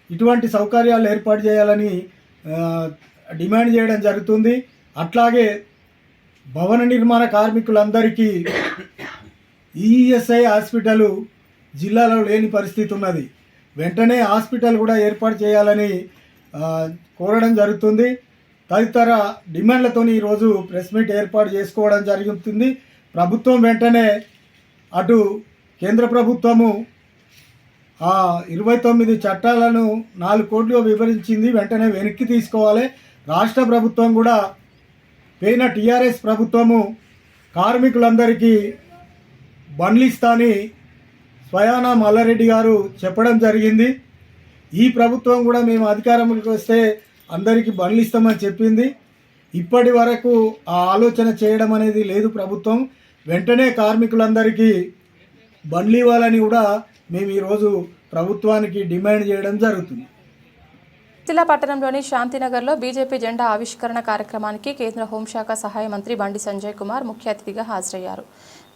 ఇటువంటి సౌకర్యాలు ఏర్పాటు చేయాలని డిమాండ్ చేయడం జరుగుతుంది. అట్లాగే భవన నిర్మాణ కార్మికులందరికీ ఈఎస్ఐ హాస్పిటల్ జిల్లాలో లేని పరిస్థితి ఉన్నది. వెంటనే హాస్పిటల్ కూడా ఏర్పాటు చేయాలని కోరడం జరుగుతుంది. తదితర డిమాండ్లతో ఈరోజు ప్రెస్ మీట్ ఏర్పాటు చేసుకోవడం జరుగుతుంది. ప్రభుత్వం వెంటనే అటు కేంద్ర ప్రభుత్వము ఆ 29 చట్టాలను 4 కోట్లుగా వివరించింది, వెంటనే వెనక్కి తీసుకోవాలి. రాష్ట్ర ప్రభుత్వం కూడా పోయిన టీఆర్ఎస్ ప్రభుత్వము కార్మికులందరికీ బండ్లు ఇస్తాని స్వయాన మల్లారెడ్డి గారు చెప్పడం జరిగింది. ఈ ప్రభుత్వం కూడా మేము అధికారంలోకి వస్తే అందరికీ బండ్లు ఇస్తామని చెప్పింది. ఇప్పటి వరకు ఆ ఆలోచన చేయడం అనేది లేదు ప్రభుత్వం. వెంటనే కార్మికులందరికీ బండ్లు ఇవ్వాలని కూడా మేము ఈరోజు ప్రభుత్వానికి డిమాండ్ చేయడం జరుగుతుంది. జిల్లా పట్టణంలోని శాంతినగర్లో బీజేపీ జెండా ఆవిష్కరణ కార్యక్రమానికి కేంద్ర హోంశాఖ సహాయ మంత్రి బండి సంజయ్ కుమార్ ముఖ్య అతిథిగా హాజరయ్యారు.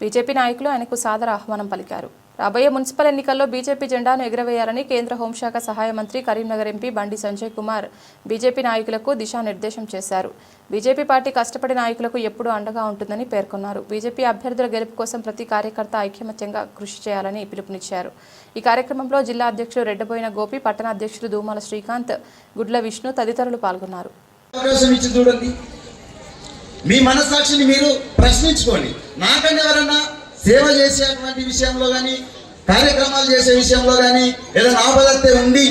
బీజేపీ నాయకులు ఆయనకు సాదర ఆహ్వానం పలికారు. రాబోయే మున్సిపల్ ఎన్నికల్లో బీజేపీ జెండాను ఎగురవేయాలని కేంద్ర హోంశాఖ సహాయ మంత్రి కరీంనగర్ ఎంపీ బండి సంజయ్ కుమార్ బీజేపీ నాయకులకు దిశానిర్దేశం చేశారు. బీజేపీ పార్టీ కష్టపడి నాయకులకు ఎప్పుడూ అండగా ఉంటుందని పేర్కొన్నారు. బీజేపీ అభ్యర్థుల గెలుపు కోసం ప్రతి కార్యకర్త ఐకమత్యంగా కృషి చేయాలని పిలుపునిచ్చారు. ఈ కార్యక్రమంలో జిల్లా అధ్యక్షుడు రెడ్డబోయిన గోపి, పట్టణ అధ్యక్షుడు దూమాల శ్రీకాంత్, గుడ్ల విష్ణు తదితరులు పాల్గొన్నారు. మీ మనస్సాక్షిని మీరు ప్రశ్నించుకోండి. నాకన్నా ఎవరన్నా సేవ చేసేటువంటి విషయంలో కానీ, కార్యక్రమాలు చేసే విషయంలో కానీ, ఏదైనా ఆపదతే ఉండి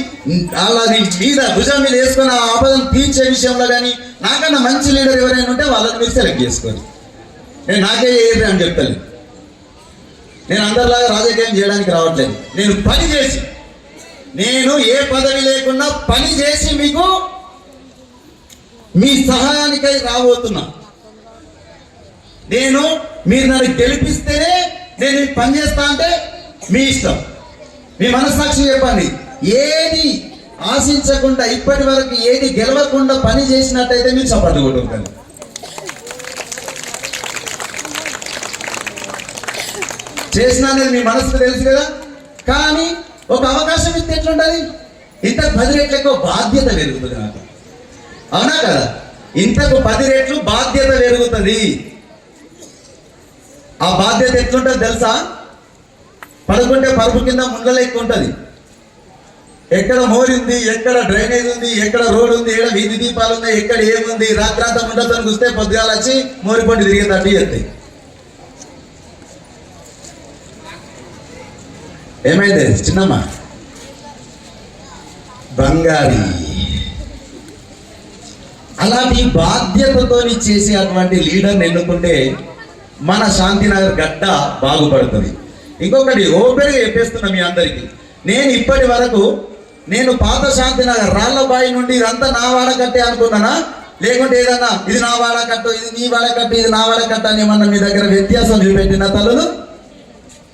అలాది మీద భుజం మీద వేసుకొని ఆ ఆపదను తీర్చే విషయంలో కానీ నాకన్నా మంచి లీడర్ ఎవరైనా ఉంటే వాళ్ళని మీరు సెలెక్ట్ చేసుకోండి. నేను నాకే ఏది అని చెప్తాను. నేను అందరిలాగా రాజకీయం చేయడానికి రావట్లేదు. నేను పని చేసి, నేను ఏ పదవి లేకుండా పని చేసి మీకు మీ సహాయానికై రాబోతున్నా. నేను మీరు నన్ను గెలిపిస్తేనే నేను పని చేస్తా అంటే మీ ఇష్టం, మీ మనస్సాక్షి చెప్పండి. ఏది ఆశించకుండా ఇప్పటి వరకు ఏది గెలవకుండా పని చేసినట్టయితే మీరు చప్పట్లు కొట్టుకుంటారు. చేసిన అనేది మీ మనసుకు తెలుసు కదా. కానీ ఒక అవకాశం ఇస్తే ఎట్లుంటుంది? ఇంత 10 రెట్లు ఎక్కువ బాధ్యత పెరుగుతుంది నాకు, అవునా కదా? ఇంతకు 10 రెట్లు బాధ్యత పెరుగుతుంది. ఆ బాధ్యత ఎట్లుంటుంది తెలుసా? పడుకుంటే పరుపు కింద ముండల ఎక్కువ ఉంటుంది. ఎక్కడ మోరి ఉంది, ఎక్కడ డ్రైనేజ్ ఉంది, ఎక్కడ రోడ్ ఉంది, ఎక్కడ వీధి దీపాలు ఉన్నాయి, ఎక్కడ ఏముంది, రాత్రాంతా ముండతో చూస్తే పొద్దుగాలు వచ్చి మోరి పండి తిరిగి తట్టి చేస్తాయి. ఏమైంది చిన్నమ్మ? బంగారి. అలాంటి బాధ్యతతో చేసే అటువంటి లీడర్ని ఎన్నుకుంటే మన శాంతినగర్ గడ్డ బాగుపడుతుంది. ఇంకొకటి ఓపెన్గా చెప్పేస్తున్నా మీ అందరికీ, నేను ఇప్పటి వరకు నేను పాత శాంతినగర్ రాళ్లబాయి నుండి ఇదంతా నా వాడకట్టే అనుకున్నానా, లేకుంటే ఏదన్నా ఇది నా వాడకట్టు, ఇది నీ వాడకట్టు, ఇది నా వాడకట్టు అని ఏమన్నా మీ దగ్గర వ్యత్యాసం చూపెట్టిన తల్లులు?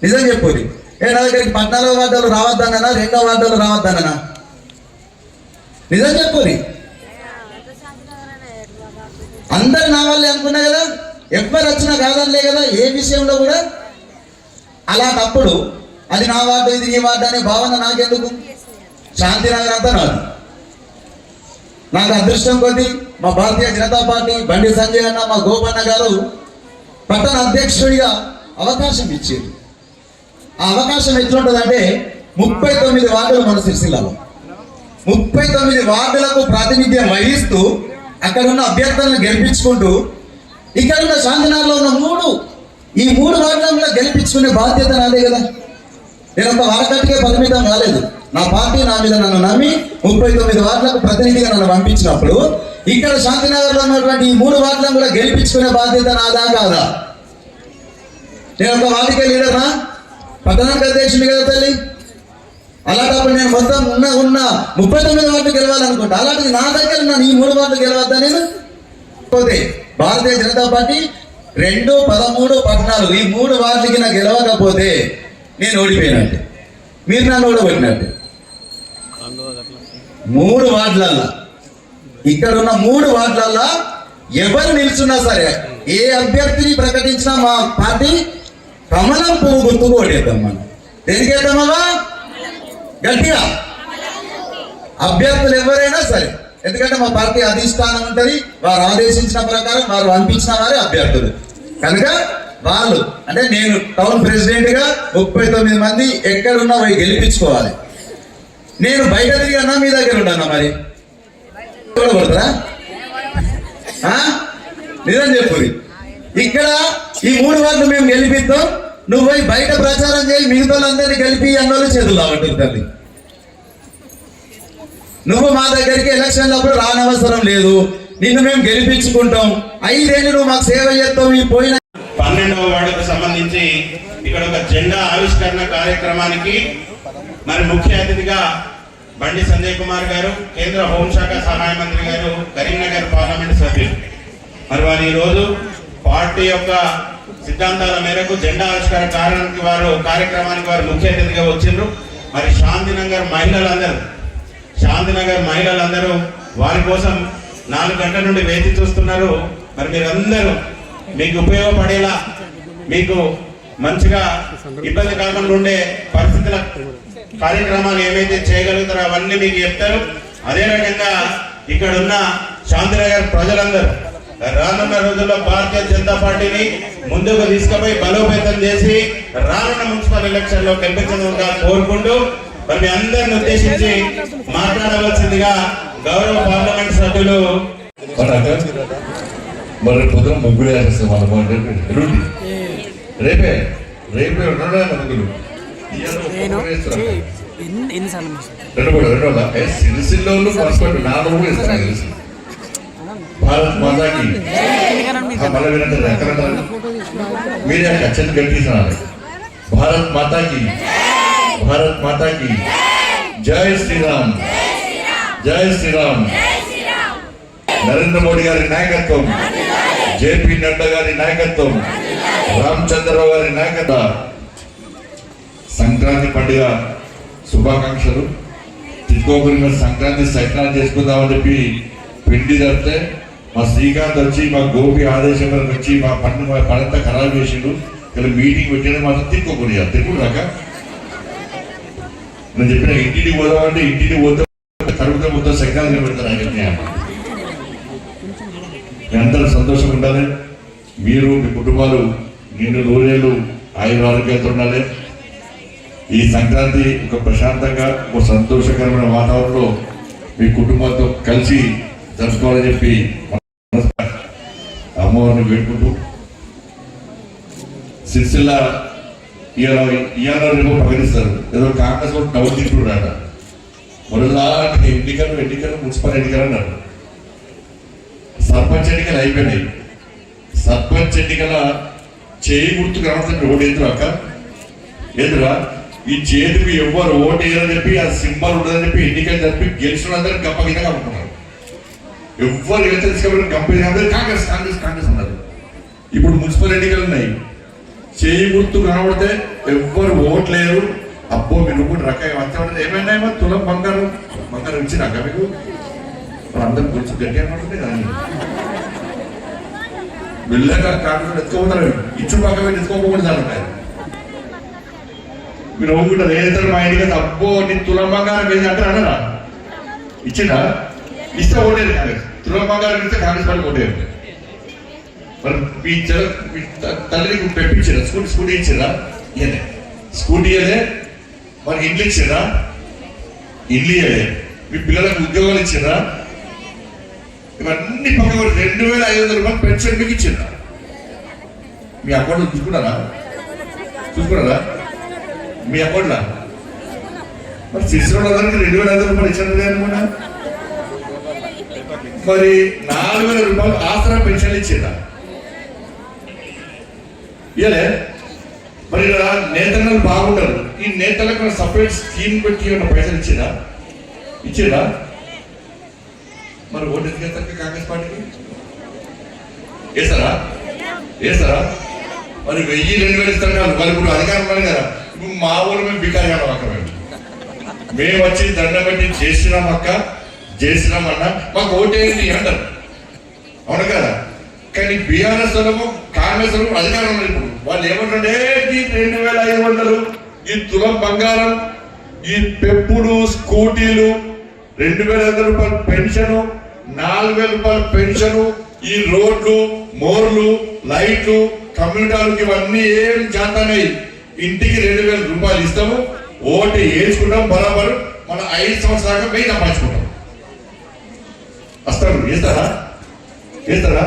నిజం చెప్పుది. నా దగ్గరికి 14వ వార్డులు రావద్దన్నా, 2వ వార్డులు రావద్దన్నా? నిజం చెప్పుది. అందరు నా వాళ్ళే అనుకున్నా కదా, ఎవరు వచ్చినా కాదనిలే కదా ఏ విషయంలో కూడా. అలాంటప్పుడు అది నా వార్డు, ఇది నీ వార్డు అనే భావన నాకెందుకు? శాంతినగర్ అంతా నాది. నాకు అదృష్టం కొద్ది మా భారతీయ జనతా పార్టీ బండి సంజయ్ అన్న, మా గోపన్న గారు పట్టణ అధ్యక్షుడిగా అవకాశం ఇచ్చారు. ఆ అవకాశం ఎట్లుంటుందంటే 39 వార్డులు మన సిరిసిల్లలో 39 వార్డులకు ప్రాతినిధ్యం వహిస్తూ అక్కడ ఉన్న అభ్యర్థులను గెలిపించుకుంటూ ఇక్కడ ఉన్న శాంతినగర్లో ఉన్న ఈ 3 వార్డులను కూడా గెలిపించుకునే బాధ్యత నాదే కదా. నేను ఒక వాడకట్టుకే పరిమితం కాలేదు. నా పార్టీ నా మీద నన్ను నమ్మి 39 వార్డులకు ప్రతినిధిగా నన్ను పంపించినప్పుడు ఇక్కడ శాంతినగర్లో ఉన్నటువంటి ఈ 3 వార్డులను కూడా గెలిపించుకునే బాధ్యత నాదా కాదా? నేను ఒక వార్డుకే లీడర్నా, పట్టణానికి అధ్యక్షుడి కదా తల్లి. అలాంటప్పుడు నేను మొత్తం ఉన్న 39 వార్డులు గెలవాలనుకుంటా. అలాంటిది నా దగ్గర ఉన్నాను ఈ 3 వార్డులు గెలవద్దా నేను? పోతే భారతీయ జనతా పార్టీ 2, 13, 14 ఈ 3 వార్డులకి నాకు గెలవకపోతే నేను ఓడిపోయినట్టు, మీరు నన్ను ఓడగొట్టినట్టు. 3 వార్డులల్లా, ఇక్కడ ఉన్న 3 వార్డులల్లా ఎవరు నిల్చున్నా సరే, ఏ అభ్యర్థిని ప్రకటించినా మా పార్టీ కమలం పువ్వు గుర్తుకు ఓడేద్దాం. మనం దేనికేద్దామా? గట్టిగా అభ్యర్థులు ఎవరైనా సరే, ఎందుకంటే మా పార్టీ అధిష్టానం ఉంటుంది, వారు ఆదేశించిన ప్రకారం వారు పంపించిన వారే అభ్యర్థులు. కనుక వాళ్ళు అంటే నేను టౌన్ ప్రెసిడెంట్ గా 39 మంది ఎక్కడున్నా పోయి గెలిపించుకోవాలి. నేను బయట తిరిగన్నా మీ దగ్గర ఉండన్నా మరి కొడతారా? నిజం చెప్పు. ఇక్కడ ఈ 3 వార్డులు మేము గెలిపిద్దాం, నువ్వు పోయి బయట ప్రచారం చేయి, మిగతా వాళ్ళందరినీ గెలిపి అన్నోళ్ళు చేతులు ఉంటుంది. నువ్వు మా దగ్గరికి ఎలక్షన్లప్పుడు రానవసరం లేదు, నిన్ను మేము గెలిపించుకుంటాం. 5 ఏళ్ళు నువ్వు మాకు సేవ చేస్తావు. ఈ పోయిన 12వ వార్డుకు సంబంధించి ఇక్కడ ఒక జెండా ఆవిష్కరణ కార్యక్రమానికి మరి ముఖ్య అతిథిగా బండి సంజయ్ కుమార్ గారు, కేంద్ర హోంశాఖ సహాయ మంత్రి గారు, కరీంనగర్ పార్లమెంట్ సభ్యులు, మరి వారు ఈరోజు పార్టీ యొక్క సిద్ధాంతాల మేరకు జెండా ఆవిష్కరణ కార్యక్రమానికి వారు ముఖ్య అతిథిగా వచ్చిండ్రు. మరి శాంతినగర్ మహిళలందరూ వారి కోసం 4 గంటల నుండి వేచి చూస్తున్నారు. మరి మీరందరూ మీకు ఉపయోగపడేలా, మీకు మంచిగా ఇబ్బంది కాకుండా ఉండే పరిస్థితుల కార్యక్రమాలు ఏవైతే చేయగలుగుతారో అవన్నీ మీకు చెప్తారు. అదే రకంగా ఇక్కడ ఉన్న శాంతినగర్ ప్రజలందరూ రానున్న రోజుల్లో భారతీయ జనతా పార్టీని ముందుకు తీసుకుపోయి బలోపేతం చేసి రానున్న మున్సిపల్ ఎలక్షన్ లో గెలిపించడంగా కోరుకుంటూ మరి అందరిని ఉద్దేశించి మాట్లాడవలసిందిగా గౌరవ పార్లమెంట్ సభ్యులు మరి పొద్దున ముగ్గులు వేసేస్తాం మన రేపే రేపే ముగ్గులు సిరిసిల్లో భారత్ మాతాకి మళ్ళీ వినండి ఎక్కడ మీరే ఖచ్చితంగా గట్టిస్తున్నారు. భారత్ మాతాకి భారత్ మాతాకి జై శ్రీరామ్ జై శ్రీరామ్. నరేంద్ర మోడీ గారి నాయకత్వం, జేపీ నడ్డా గారి నాయకత్వం, రామచంద్రరావు గారి నాయకత్వం. సంక్రాంతి పండుగ శుభాకాంక్షలు. తిరుకోకుండా సంక్రాంతి సైక్రాంతి చేసుకుందామని చెప్పి పిండి తప్పితే మా శ్రీకాంత్ వచ్చి మా గోపి ఆదేశం వరకు వచ్చి మా పనంతా ఖరాబ్ చేసిండు. ఇక్కడ మీటింగ్ పెట్టిన మాత్రం తిరుకోకుండా తిరుగుడు రాక నేను చెప్పిన ఇంటికి పోదామంటే ఇంటికి పోతే తరుగుతా మొత్తం సంక్రాంతి పెడతారు. ఆయన మీ అందరూ సంతోషంగా ఉండాలి. మీరు మీ కుటుంబాలు నిన్ను నూరేళ్ళు ఆయుర ఆరోగ్యాలతో ఉండాలి. ఈ సంక్రాంతి ఒక ప్రశాంతంగా ఒక సంతోషకరమైన వాతావరణంలో మీ కుటుంబంతో కలిసి జరుపుకోవాలని చెప్పి అమ్మవారిని వేడుకుంటూ సిరిసిల్ల ఇవాళ రేపు ప్రకటిస్తారు. ఏదో కాంగ్రెస్ వాళ్ళు నవ్వు తింటున్నారట. మొదలా ఎన్నికలు మున్సిపల్ ఎన్నికలు అన్నారు. సర్పంచ్ ఎన్నికలు అయిపోయినాయి. సర్పంచ్ ఎన్నికల చేయి గుర్తు కనబడుతుంది. ఓటు ఎదురాక ఎదురా ఈ చేతికి ఎవ్వరు ఓటు వేయాలని చెప్పి ఆ సింబల్ ఉండదని చెప్పి ఎన్నికలు జరిపి గెలిచిన అందరికీ గప్ప కింద కలుపుకున్నారు. ఎవ్వరు వెళ్తే తీసుకెళ్ళి కంపెనీ కాంగ్రెస్ కాంగ్రెస్ కాంగ్రెస్ అన్నారు. ఇప్పుడు మున్సిపల్ ఎన్నికలు ఉన్నాయి. చేయి గుర్తు కనబడితే ఎవ్వరు ఓట్లేరు. అబ్బో మీరు కూడా రకాయ వచ్చే ఏమైనా ఏమో తులం బంగారం ఇచ్చినాక మీకు అందరూ కొంచెం గట్టిగా పడుతుంది కదా. వెళ్ళగా కాంగ్రెస్ ఎత్తుకోపోతారు. ఇచ్చు పక్కన ఎత్తుకోకుండా ఉంటాయి. మీరు ఒప్పుకుంటారు ఏదైతే మా ఇంటికి అబ్బో నేను తులం బంగారం వేసి అంటే అన్నారా? ఇచ్చిందా? ఇస్తే ఓటేది కాంగ్రెస్. తులం బంగారం ఇస్తే కాంగ్రెస్ పార్టీ ఓటేది. మరి మీ తల్లికి పెప్పించారా? స్కూటీ ఇచ్చారా? ఇయలే. స్కూటీ ఇయలే. మరి ఇండ్లు ఇచ్చారా? ఇండ్లు ఇయలే. మీ పిల్లలకు ఉద్యోగాలు ఇచ్చారా? ఇవన్నీ పక్కన 2500 రూపాయలు పెన్షన్ మీకు ఇచ్చిందా? మీ అకౌంట్లో చూసుకున్నారా? మీ అకౌంట్లో మరి సిరిసిల్ల 2500 రూపాయలు ఇచ్చారు అనుకున్నా. మరి 4000 రూపాయలు ఆసరా పెన్షన్లు ఇచ్చిందా? ఇయలే. మరి నేతలు బాగుంటారు. ఈ నేతలకు సపరేట్ స్కీమ్ పెట్టి పైసలు ఇచ్చిరా? మరి ఓటు ఎందుకు కాంగ్రెస్ పార్టీకి వేస్తారా? మరి 1000-2000 ఇస్తారు కాదు. మరి ఇప్పుడు అధికారం ఉన్నారు కదా. ఇప్పుడు మా ఊరు మేము బికారి అక్క మేము వచ్చి దండం పెట్టి చేసినాం అక్క చేసినామన్నా మాకు ఓటేయండి అంటారు. అవును కదా. కానీ బీఆర్ఎస్ వాళ్ళము కాంగ్రెస్ వాళ్ళము అధికారం ఉన్నారు. ఇప్పుడు వాళ్ళు ఏమంటారంటే ఈ 2500 ఈ తులం బంగారం, ఈ పెప్పుడు స్కూటీలు, 2500 రూపాయల పెన్షన్, 4000 రూపాయల పెన్షన్, ఈ రోడ్లు మోర్లు లైట్లు కమ్యూనిటీలకు ఇవన్నీ ఏం చేతనాయి. ఇంటికి 2000 రూపాయలు ఇస్తాము. ఓటు వేసుకుంటాం. బరాబరు మన 5 సంవత్సరాలుగా మేము సంపాదించుకుంటాం. వస్తారు. వేస్తారా?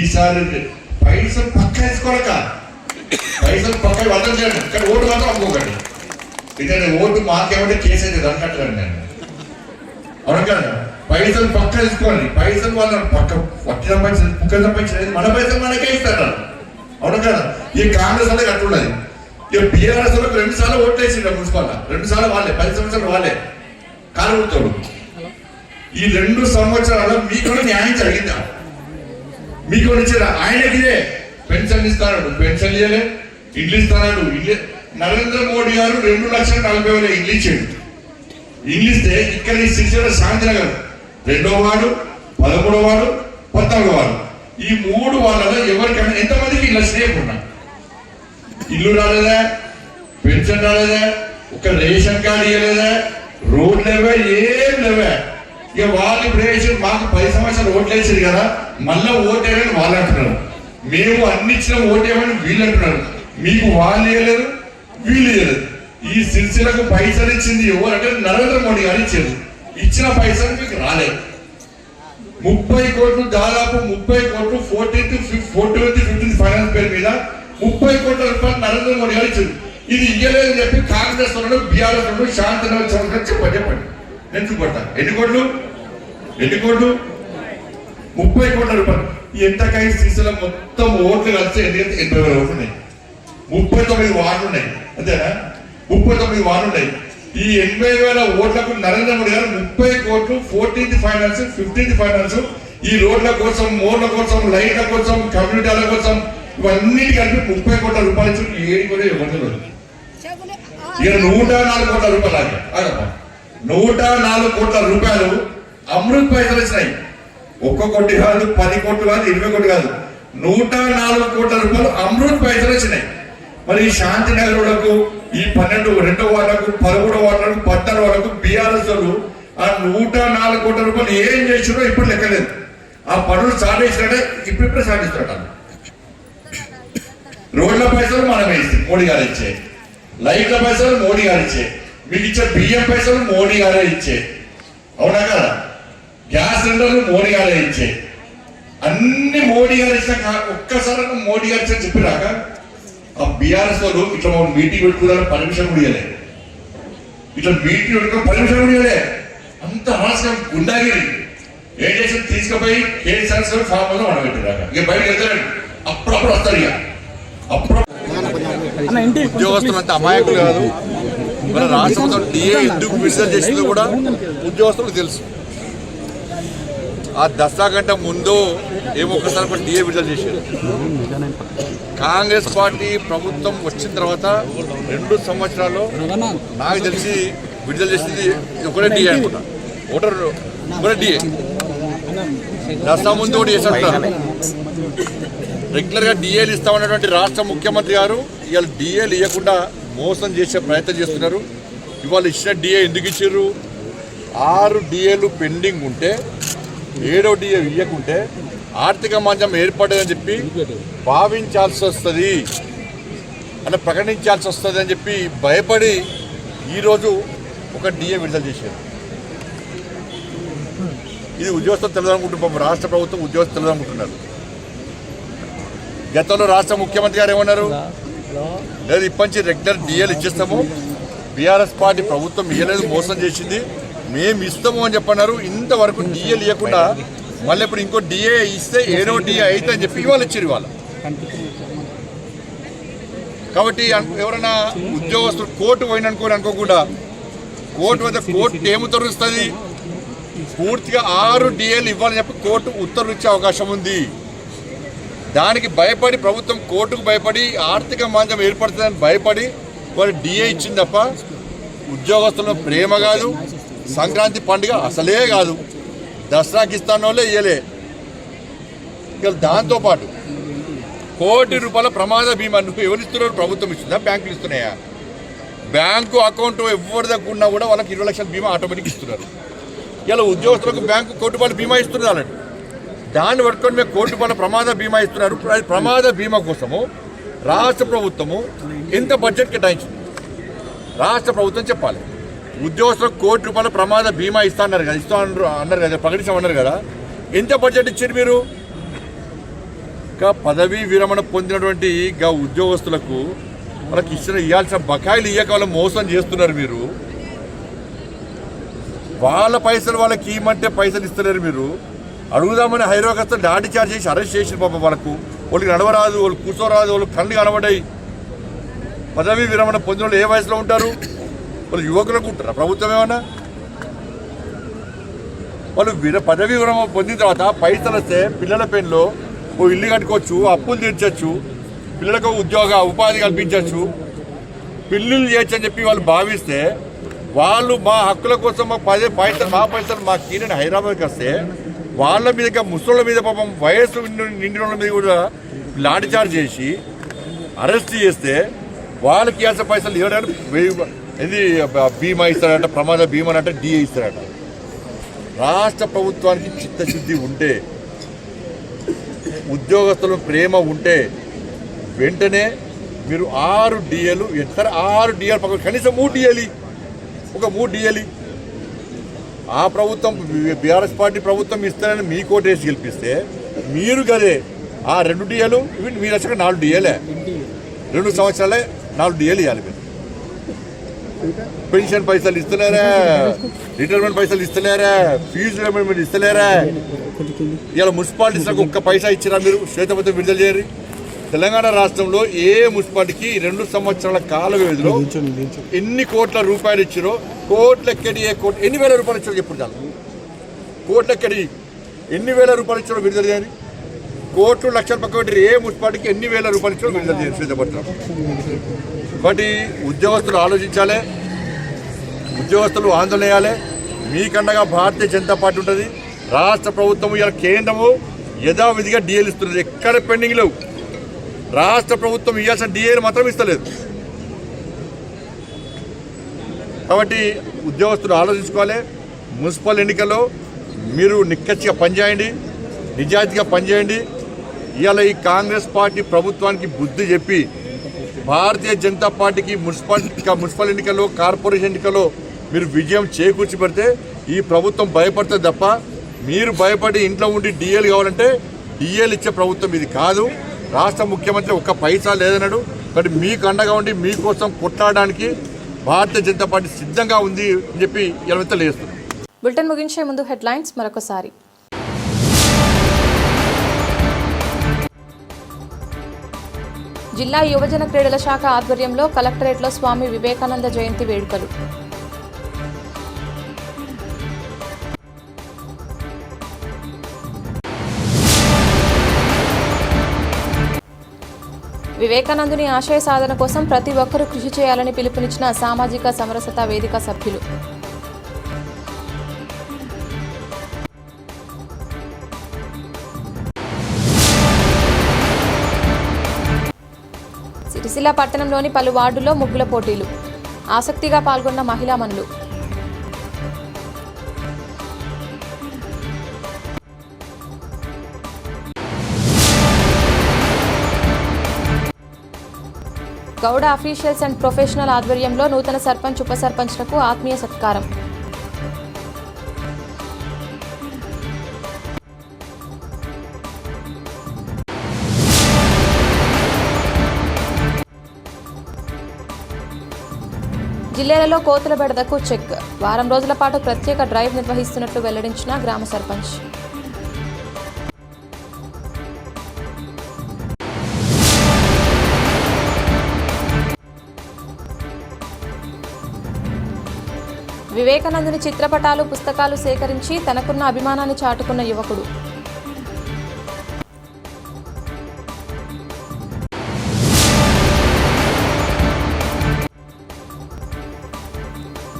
ఈసారి పైసలు పక్క వేసుకోలేక పైసలు పక్క వద్దలు చేయండి. కానీ ఓటు మాత్రం అమ్ముకోకండి. ఎందుకంటే ఓటు మాకేమంటే కేసు అయితే దాని కట్టలేండి నేను. అవును కదా. పైసలు పక్క వేసుకోండి. పైసలు వాళ్ళ పక్క వట్టి సంపాదించిన కుక్క సంపాదించిన మన పైసలు మనకే ఇస్తారు. అవును కదా. ఈ కాంగ్రెస్ వాళ్ళకి అట్లున్నది. ఇక బీఆర్ఎస్ వాళ్ళకి 2 సార్లు ఓట్లు వేసిండ్రు మున్సిపల్. 2 సార్లు వాళ్ళే. 10 సంవత్సరాలు వాళ్ళే కాలుగుతాడు. ఈ 2 సంవత్సరాలు మీకు న్యాయం జరిగిందా? మీకు ఇచ్చారా? ఆయనకి ఇదే పెన్షన్ ఇస్తాడు. పెన్షన్ ఇయ్యలే. ఇల్లు ఇస్తాడు. నరేంద్ర మోడీ గారు 2,40,000 ఇల్లు ఇచ్చాడు. ఇల్లు ఇస్తే ఇక్కడ సిరిసిల్ల శాంతినగర్ 2వ వార్డు, 13వ వార్డు, 14వ వార్డు ఈ 3 వార్డులలో ఎవరికైనా ఎంతమందికి ఇల్లు స్నేహం ఉన్నా ఇల్లు రాలేదా, పెన్షన్ రాలేదా, ఒక రేషన్ కార్డు ఇవ్వలేదా, రోడ్లు లేవా, ఏం లేవా. ఇక వాళ్ళు ఇప్పుడు వేసి మాకు 10 సంవత్సరాలు ఓట్లు వేసారు కదా, మళ్ళీ ఓటేయని వాళ్ళు అంటున్నారు. మేము అన్ని ఇచ్చిన ఓటేయమని వీళ్ళు అంటున్నారు. మీకు వాళ్ళు ఇవ్వలేదు, వీళ్ళు ఇవ్వలేదు. ఈ సిరిసిల్లకు పైసలు ఇచ్చింది ఎవరంటే నరేంద్ర మోడీ గారు ఇచ్చారు. ఇచ్చిన పైసలు మీకు రాలేదు. 30 కోట్లు, దాదాపు 30 కోట్లు 14th, 15th ఫైనాన్స్ పేరు మీద 30 కోట్ల రూపాయలు నరేంద్ర మోడీ గారు ఇచ్చారు. ఇది ఇయ్యలేదని చెప్పి కాంగ్రెస్ వాళ్ళు, బీఆర్ఎస్ వాళ్ళు, శాంతినగర్ చౌదరి చెప్పండి. నేను చూపడతా. ఎన్ని కోట్లు? 30 కోట్ల రూపాయలు. ఎంతకై సిరిసిల్ల మొత్తం ఓట్లు కలిసి 80,000 ఓట్లు ఉన్నాయి. 39 వార్డులు ఉన్నాయి, అంతేనా? 39 వార్డులు ఉన్నాయి. ఈ 80,000 ఓట్లకు నరేంద్ర మోడీ గారు 30 కోట్లు 14th ఫైనాన్స్, 15th ఫైనాన్స్, ఈ రోడ్ల కోసం, మోర్ల కోసం, లైట్ల కోసం, కమ్యూనిటీల కోసం, ఇవన్నీ కలిపి 30 కోట్ల రూపాయలు ఇచ్చి 7 కూడా ఇవ్వలేదు. ఇక 104 కోట్ల రూపాయలు 104 కోట్ల రూపాయలు అమృత్ పైసలు వచ్చినాయి. 1 కోటి కాదు, 10 కోట్లు కాదు, 20 కోట్లు కాదు, 104 కోట్ల రూపాయలు అమృత్ పైసలు వచ్చినాయి. మరి ఈ శాంతినగర్ వాళ్లకు, ఈ 12వ వార్డులకు, 13వ వార్డులకు, 14వ వార్డులకు బీఆర్ఎస్ వాళ్ళు ఆ 104 కోట్ల రూపాయలు ఏం చేసినో ఇప్పుడు లెక్కలేదు. ఆ పనులు స్టార్ట్ చేసినట్టే ఇప్పుడిప్పుడే స్టార్ట్ చేస్తున్నట్టు. రోడ్ల పైసలు మనమే ఇస్తే మోడీ గారు ఇచ్చే, లైట్ల పైసలు మోడీ గారు ఇచ్చే, మీకు ఇచ్చే బియ్యం పైసలు మోడీ గారే ఇచ్చే, అవునా కదా? గ్యాస్ సిలిండర్లు మోడీ గారే ఇచ్చే, అన్ని మోడీ గారు ఇచ్చాక ఒక్కసారి మోడీ గారు ఇచ్చని చెప్పినాక ఆ బీఆర్ఎస్ వాళ్ళు ఇట్లా మీటింగ్ పెట్టుకున్నారని పర్మిషన్ కూడా ఇవ్వలే. ఇట్లా మీటింగ్ పెట్టుకుని పర్మిషన్ కూడా ఇవ్వలే. అంత రాష్ట్రం గుండాగిరి ఏం చేసి తీసుకుపోయి కేసీఆర్ ఫామ్ లో మనబెట్టినాక ఇక బయటకు వెళ్తారండి. అప్పుడప్పుడు వస్తారు. ఇక అప్పుడు ఉద్యోగస్తులు అంత అమాయకులు కాదు. మన రాష్ట్రంలో డిఏ ఎందుకు విడుదల చేసిందో కూడా ఉద్యోగస్తులకు తెలుసు. ఆ దసరా కంటే ముందు ఒక్కసారి కూడా డిఏ విడుదల చేశారు. కాంగ్రెస్ పార్టీ ప్రభుత్వం వచ్చిన తర్వాత 2 సంవత్సరాల్లో నాకు తెలిసి విడుదల చేసింది ఒకటే డిఏ అనుకుంటా. ఒకటే డిఏ. దసరా ముందు ఒకటి చేశారు. రెగ్యులర్గా డిఏలు ఇస్తామన్నటువంటి రాష్ట్ర ముఖ్యమంత్రి గారు ఇవాళ డిఏలు ఇవ్వకుండా మోసం చేసే ప్రయత్నం చేస్తున్నారు. ఇవాళ ఇచ్చిన డిఏ ఎందుకు ఇచ్చారు? 6 డిఏలు పెండింగ్ ఉంటే 7వ డిఏ ఇవ్వకుంటే ఆర్థిక మాంద్యం ఏర్పడదని చెప్పి భావించాల్సి వస్తుంది అని ప్రకటించాల్సి వస్తుంది అని చెప్పి భయపడి ఈరోజు ఒక డిఏ విడుదల చేశారు. ఇది ఉద్యోగస్తులు తెలియదనుకుంటున్నాం. రాష్ట్ర ప్రభుత్వం ఉద్యోగస్తులు తెలియదనుకుంటున్నారు. గతంలో రాష్ట్ర ముఖ్యమంత్రి గారు ఏమన్నారు? లేదు ఇప్పటి రెగ్యులర్ డిఏలు ఇచ్చేస్తాము, బీఆర్ఎస్ పార్టీ ప్రభుత్వం ఇవ్వలేదు, మోసం చేసింది, మేము ఇస్తాము అని చెప్పన్నారు. ఇంతవరకు డిఏలు ఇవ్వకుండా మళ్ళీ ఇప్పుడు ఇంకో డిఏ ఇస్తే 7వ డిఏ అయితే అని చెప్పి ఇవాళ ఇచ్చారు. ఇవాళ కాబట్టి ఎవరైనా ఉద్యోగస్తులు కోర్టు పోయిననుకోని అనుకోకుండా కోర్టు వద్ద కోర్టు ఏం ఉత్తర్వులు ఇస్తుంది? పూర్తిగా 6 డిఏలు ఇవ్వాలని చెప్పి కోర్టు ఉత్తర్వులు ఇచ్చే అవకాశం ఉంది. దానికి భయపడి ప్రభుత్వం కోర్టుకు భయపడి ఆర్థిక మాంద్యం ఏర్పడుతుందని భయపడి వాళ్ళు డిఏ ఇచ్చింది తప్ప ఉద్యోగస్తులను ప్రేమ కాదు, సంక్రాంతి పండుగ అసలే కాదు, దసరాకి ఇస్తాను వాళ్ళే ఇయ్యలే. ఇక దాంతోపాటు ₹1 కోటి ప్రమాద బీమా నువ్వు ఎవరిస్తున్నారు? ప్రభుత్వం ఇస్తుందా, బ్యాంకులు ఇస్తున్నాయా? బ్యాంకు అకౌంట్ ఎవరి దగ్గర ఉన్నా కూడా వాళ్ళకి 20 లక్షల బీమా ఆటోమేటిక్ ఇస్తున్నారు. ఇలా ఉద్యోగస్తులకు బ్యాంకు ₹1 కోటి బీమా ఇస్తున్నారు. అన్నట్టు దాన్ని పట్టుకొని మేము ₹1 కోటి ప్రమాద బీమా ఇస్తున్నారు. ప్రమాద బీమా కోసము రాష్ట్ర ప్రభుత్వము ఎంత బడ్జెట్ కేటాయించింది? రాష్ట్ర ప్రభుత్వం చెప్పాలి. ఉద్యోగస్తులకు ₹1 కోటి ప్రమాద బీమా అన్నారు కదా, అన్నారు కదా, ప్రకటించామన్నారు కదా. ఎంత బడ్జెట్ ఇచ్చారు మీరు? ఇంకా పదవీ విరమణ పొందినటువంటి ఉద్యోగస్తులకు వాళ్ళకి ఇవ్వాల్సిన బకాయిలు ఇయ్యక వాళ్ళు మోసం చేస్తున్నారు మీరు. వాళ్ళ పైసలు వాళ్ళకి ఇవ్వమంటే పైసలు ఇస్తలేరు మీరు. అడుగుదామని హైదరాబాద్ లాఠీ చార్జ్ చేసి అరెస్ట్ చేసిన పాపం వాళ్ళకు. వాళ్ళకి నడవరాదు, వాళ్ళు కూర్చోరాదు, వాళ్ళు కళ్ళు కనబడ్డాయి. పదవీ విరమణ పొందిన వాళ్ళు ఏ వయసులో ఉంటారు? వాళ్ళు యువకులకు ఉంటారా? ప్రభుత్వం ఏమన్నా వాళ్ళు పదవీ విరమణ పొందిన తర్వాత పైసలు వస్తే పిల్లల పెన్లో ఓ ఇల్లు కట్టుకోవచ్చు, అప్పులు తీర్చచ్చు, పిల్లలకు ఉపాధి కల్పించవచ్చు, పిల్లులు చేయొచ్చు అని చెప్పి వాళ్ళు భావిస్తే వాళ్ళు మా హక్కుల కోసం మా పైసలు మా కీనని హైదరాబాద్కి వస్తే వాళ్ళ మీద ముసళ్ళ మీద పాపం వయసు నిండిన వాళ్ళ మీద కూడా లాఠీ చార్జ్ చేసి అరెస్ట్ చేస్తే వాళ్ళకి ఇవ్వాల్సిన పైసలు ఇవ్వడానికి ఇది బీమా ఇస్తారట, ప్రమాద బీమా అంటే డిఏ ఇస్తారట. రాష్ట్ర ప్రభుత్వానికి చిత్తశుద్ధి ఉంటే, ఉద్యోగస్తుల ప్రేమ ఉంటే వెంటనే మీరు 6 డిఏలు ఇస్తారు. 6 డిఏలు పక్కన కనీసం 3 డిఏలు, ఒక 3 డిఏలు ఆ ప్రభుత్వం బీఆర్ఎస్ పార్టీ ప్రభుత్వం ఇస్తారని మీ కోటేసి గెలిపిస్తే మీరు కదే ఆ 2 డిఏలు మీరు వచ్చాక 4 డిఏలే, 2 సంవత్సరాలే 4 డిఏలు ఇవ్వాలి. మీరు పెన్షన్ పైసలు ఇస్తలేరా, రిటైర్మెంట్ పైసలు ఇస్తలేరా, ఫీజు రిమెంట్ ఇస్తలేరా. ఇలా మున్సిపాలిటీస్లకు ఒక్క పైసా ఇచ్చినా మీరు శ్వేతపత్రం విడుదల చేయరు. తెలంగాణ రాష్ట్రంలో ఏ మున్సిపాలిటీకి 2 సంవత్సరాల కాల వ్యవధిలో ఎన్ని కోట్ల రూపాయలు ఇచ్చిరో, కోట్లెక్కడి ఎన్ని వేల రూపాయలు ఇచ్చారో చెప్పుడు చాలు. కోట్లెక్కడి ఎన్ని వేల రూపాయలు ఇచ్చారో విడుదల చేయాలి. కోట్లు లక్షల పక్క పెట్టి ఏ మున్సిపాలిటీకి ఎన్ని వేల రూపాయలు ఇచ్చారో విడుదల చేయాలి శ్వేతపత్రం. కాబట్టి ఉద్యోగస్తులు ఆలోచించాలి, ఉద్యోగస్తులు ఆందోళన చేయాలి. మీకన్నగా భారతీయ జనతా పార్టీ ఉంటుంది. రాష్ట్ర ప్రభుత్వం ఇలా కేంద్రము యథావిధిగా డిఏలు ఇస్తున్నది, ఎక్కడ పెండింగ్ లేవు. రాష్ట్ర ప్రభుత్వం ఇవ్వాల్సిన డిఏలు మాత్రం ఇస్తలేదు. కాబట్టి ఉద్యోగస్తులు ఆలోచించుకోవాలి. మున్సిపల్ ఎన్నికల్లో మీరు నిక్కచ్చిగా పనిచేయండి, నిజాయితీగా పనిచేయండి. ఇవాళ ఈ కాంగ్రెస్ పార్టీ ప్రభుత్వానికి బుద్ధి చెప్పి భారతీయ జనతా పార్టీకి మున్సిపల్ ఎన్నికల్లో, కార్పొరేషన్ ఎన్నికల్లో మీరు విజయం చేకూర్చి పెడితే ఈ ప్రభుత్వం భయపడుతుంది తప్ప, మీరు భయపడి ఇంట్లో ఉండి డిఏలు కావాలంటే డిఏలు ఇచ్చే ప్రభుత్వం ఇది కాదు. రాష్ట్ర ముఖ్యమంత్రి ఒక్క పైసా లేదన్నాడు. కానీ మీకు అండగా ఉండి మీకోసం కొట్లాడడానికి భారతీయ జనతా పార్టీ సిద్ధంగా ఉంది అని చెప్పి ఇలా తెలియజేస్తుంది. బులెటిన్ ముగించే ముందు హెడ్లైన్స్ మరొకసారి. జిల్లా యువజన క్రీడల శాఖ ఆధ్వర్యంలో కలెక్టరేట్లో స్వామి వివేకానంద జయంతి వేడుకలు. వివేకానందుని ఆశయ సాధన కోసం ప్రతి ఒక్కరూ కృషి చేయాలని పిలుపునిచ్చిన సామాజిక సమరసత వేదిక సభ్యులు. సిరిసిల్ల పట్టణంలోని పలు వార్డుల్లో ముగ్గుల పోటీలు, ఆసక్తిగా పాల్గొన్న మహిళామణులు. గౌడ అఫీషియల్స్ అండ్ ప్రొఫెషనల్ ఆధ్వర్యంలో నూతన సర్పంచ్, ఉప సర్పంచ్లకు ఆత్మీయ సత్కారం. జిల్లాలలో కోతుల బెడదకు చెక్, వారం రోజుల పాటు ప్రత్యేక డ్రైవ్ నిర్వహిస్తున్నట్లు వెల్లడించిన గ్రామ సర్పంచ్. వివేకానందుని చిత్రపటాలు, పుస్తకాలు సేకరించి తనకున్న అభిమానాన్ని చాటుకున్న యువకుడు.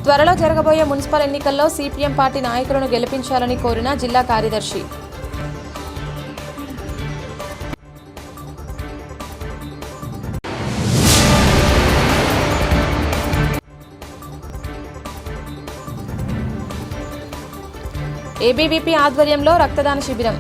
త్వరలో జరగబోయే మున్సిపల్ ఎన్నికల్లో సిపిఎం పార్టీ నాయకులను గెలిపించాలని కోరిన జిల్లా కార్యదర్శి. ఏబీవీపీ ఆధ్వర్యంలో రక్తదాన శిబిరం.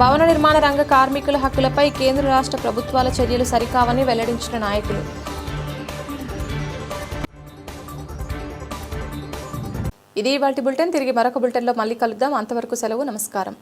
భవన నిర్మాణ రంగ కార్మికుల హక్కులపై కేంద్ర రాష్ట్ర ప్రభుత్వాల చర్యలు సరికావని వెల్లడించిన నాయకులు. ఇది ఇవాల్టి బులెటిన్. తిరిగి మరొక బులెటిన్లో మళ్ళీ కలుద్దాం. అంతవరకు సెలవు. నమస్కారం.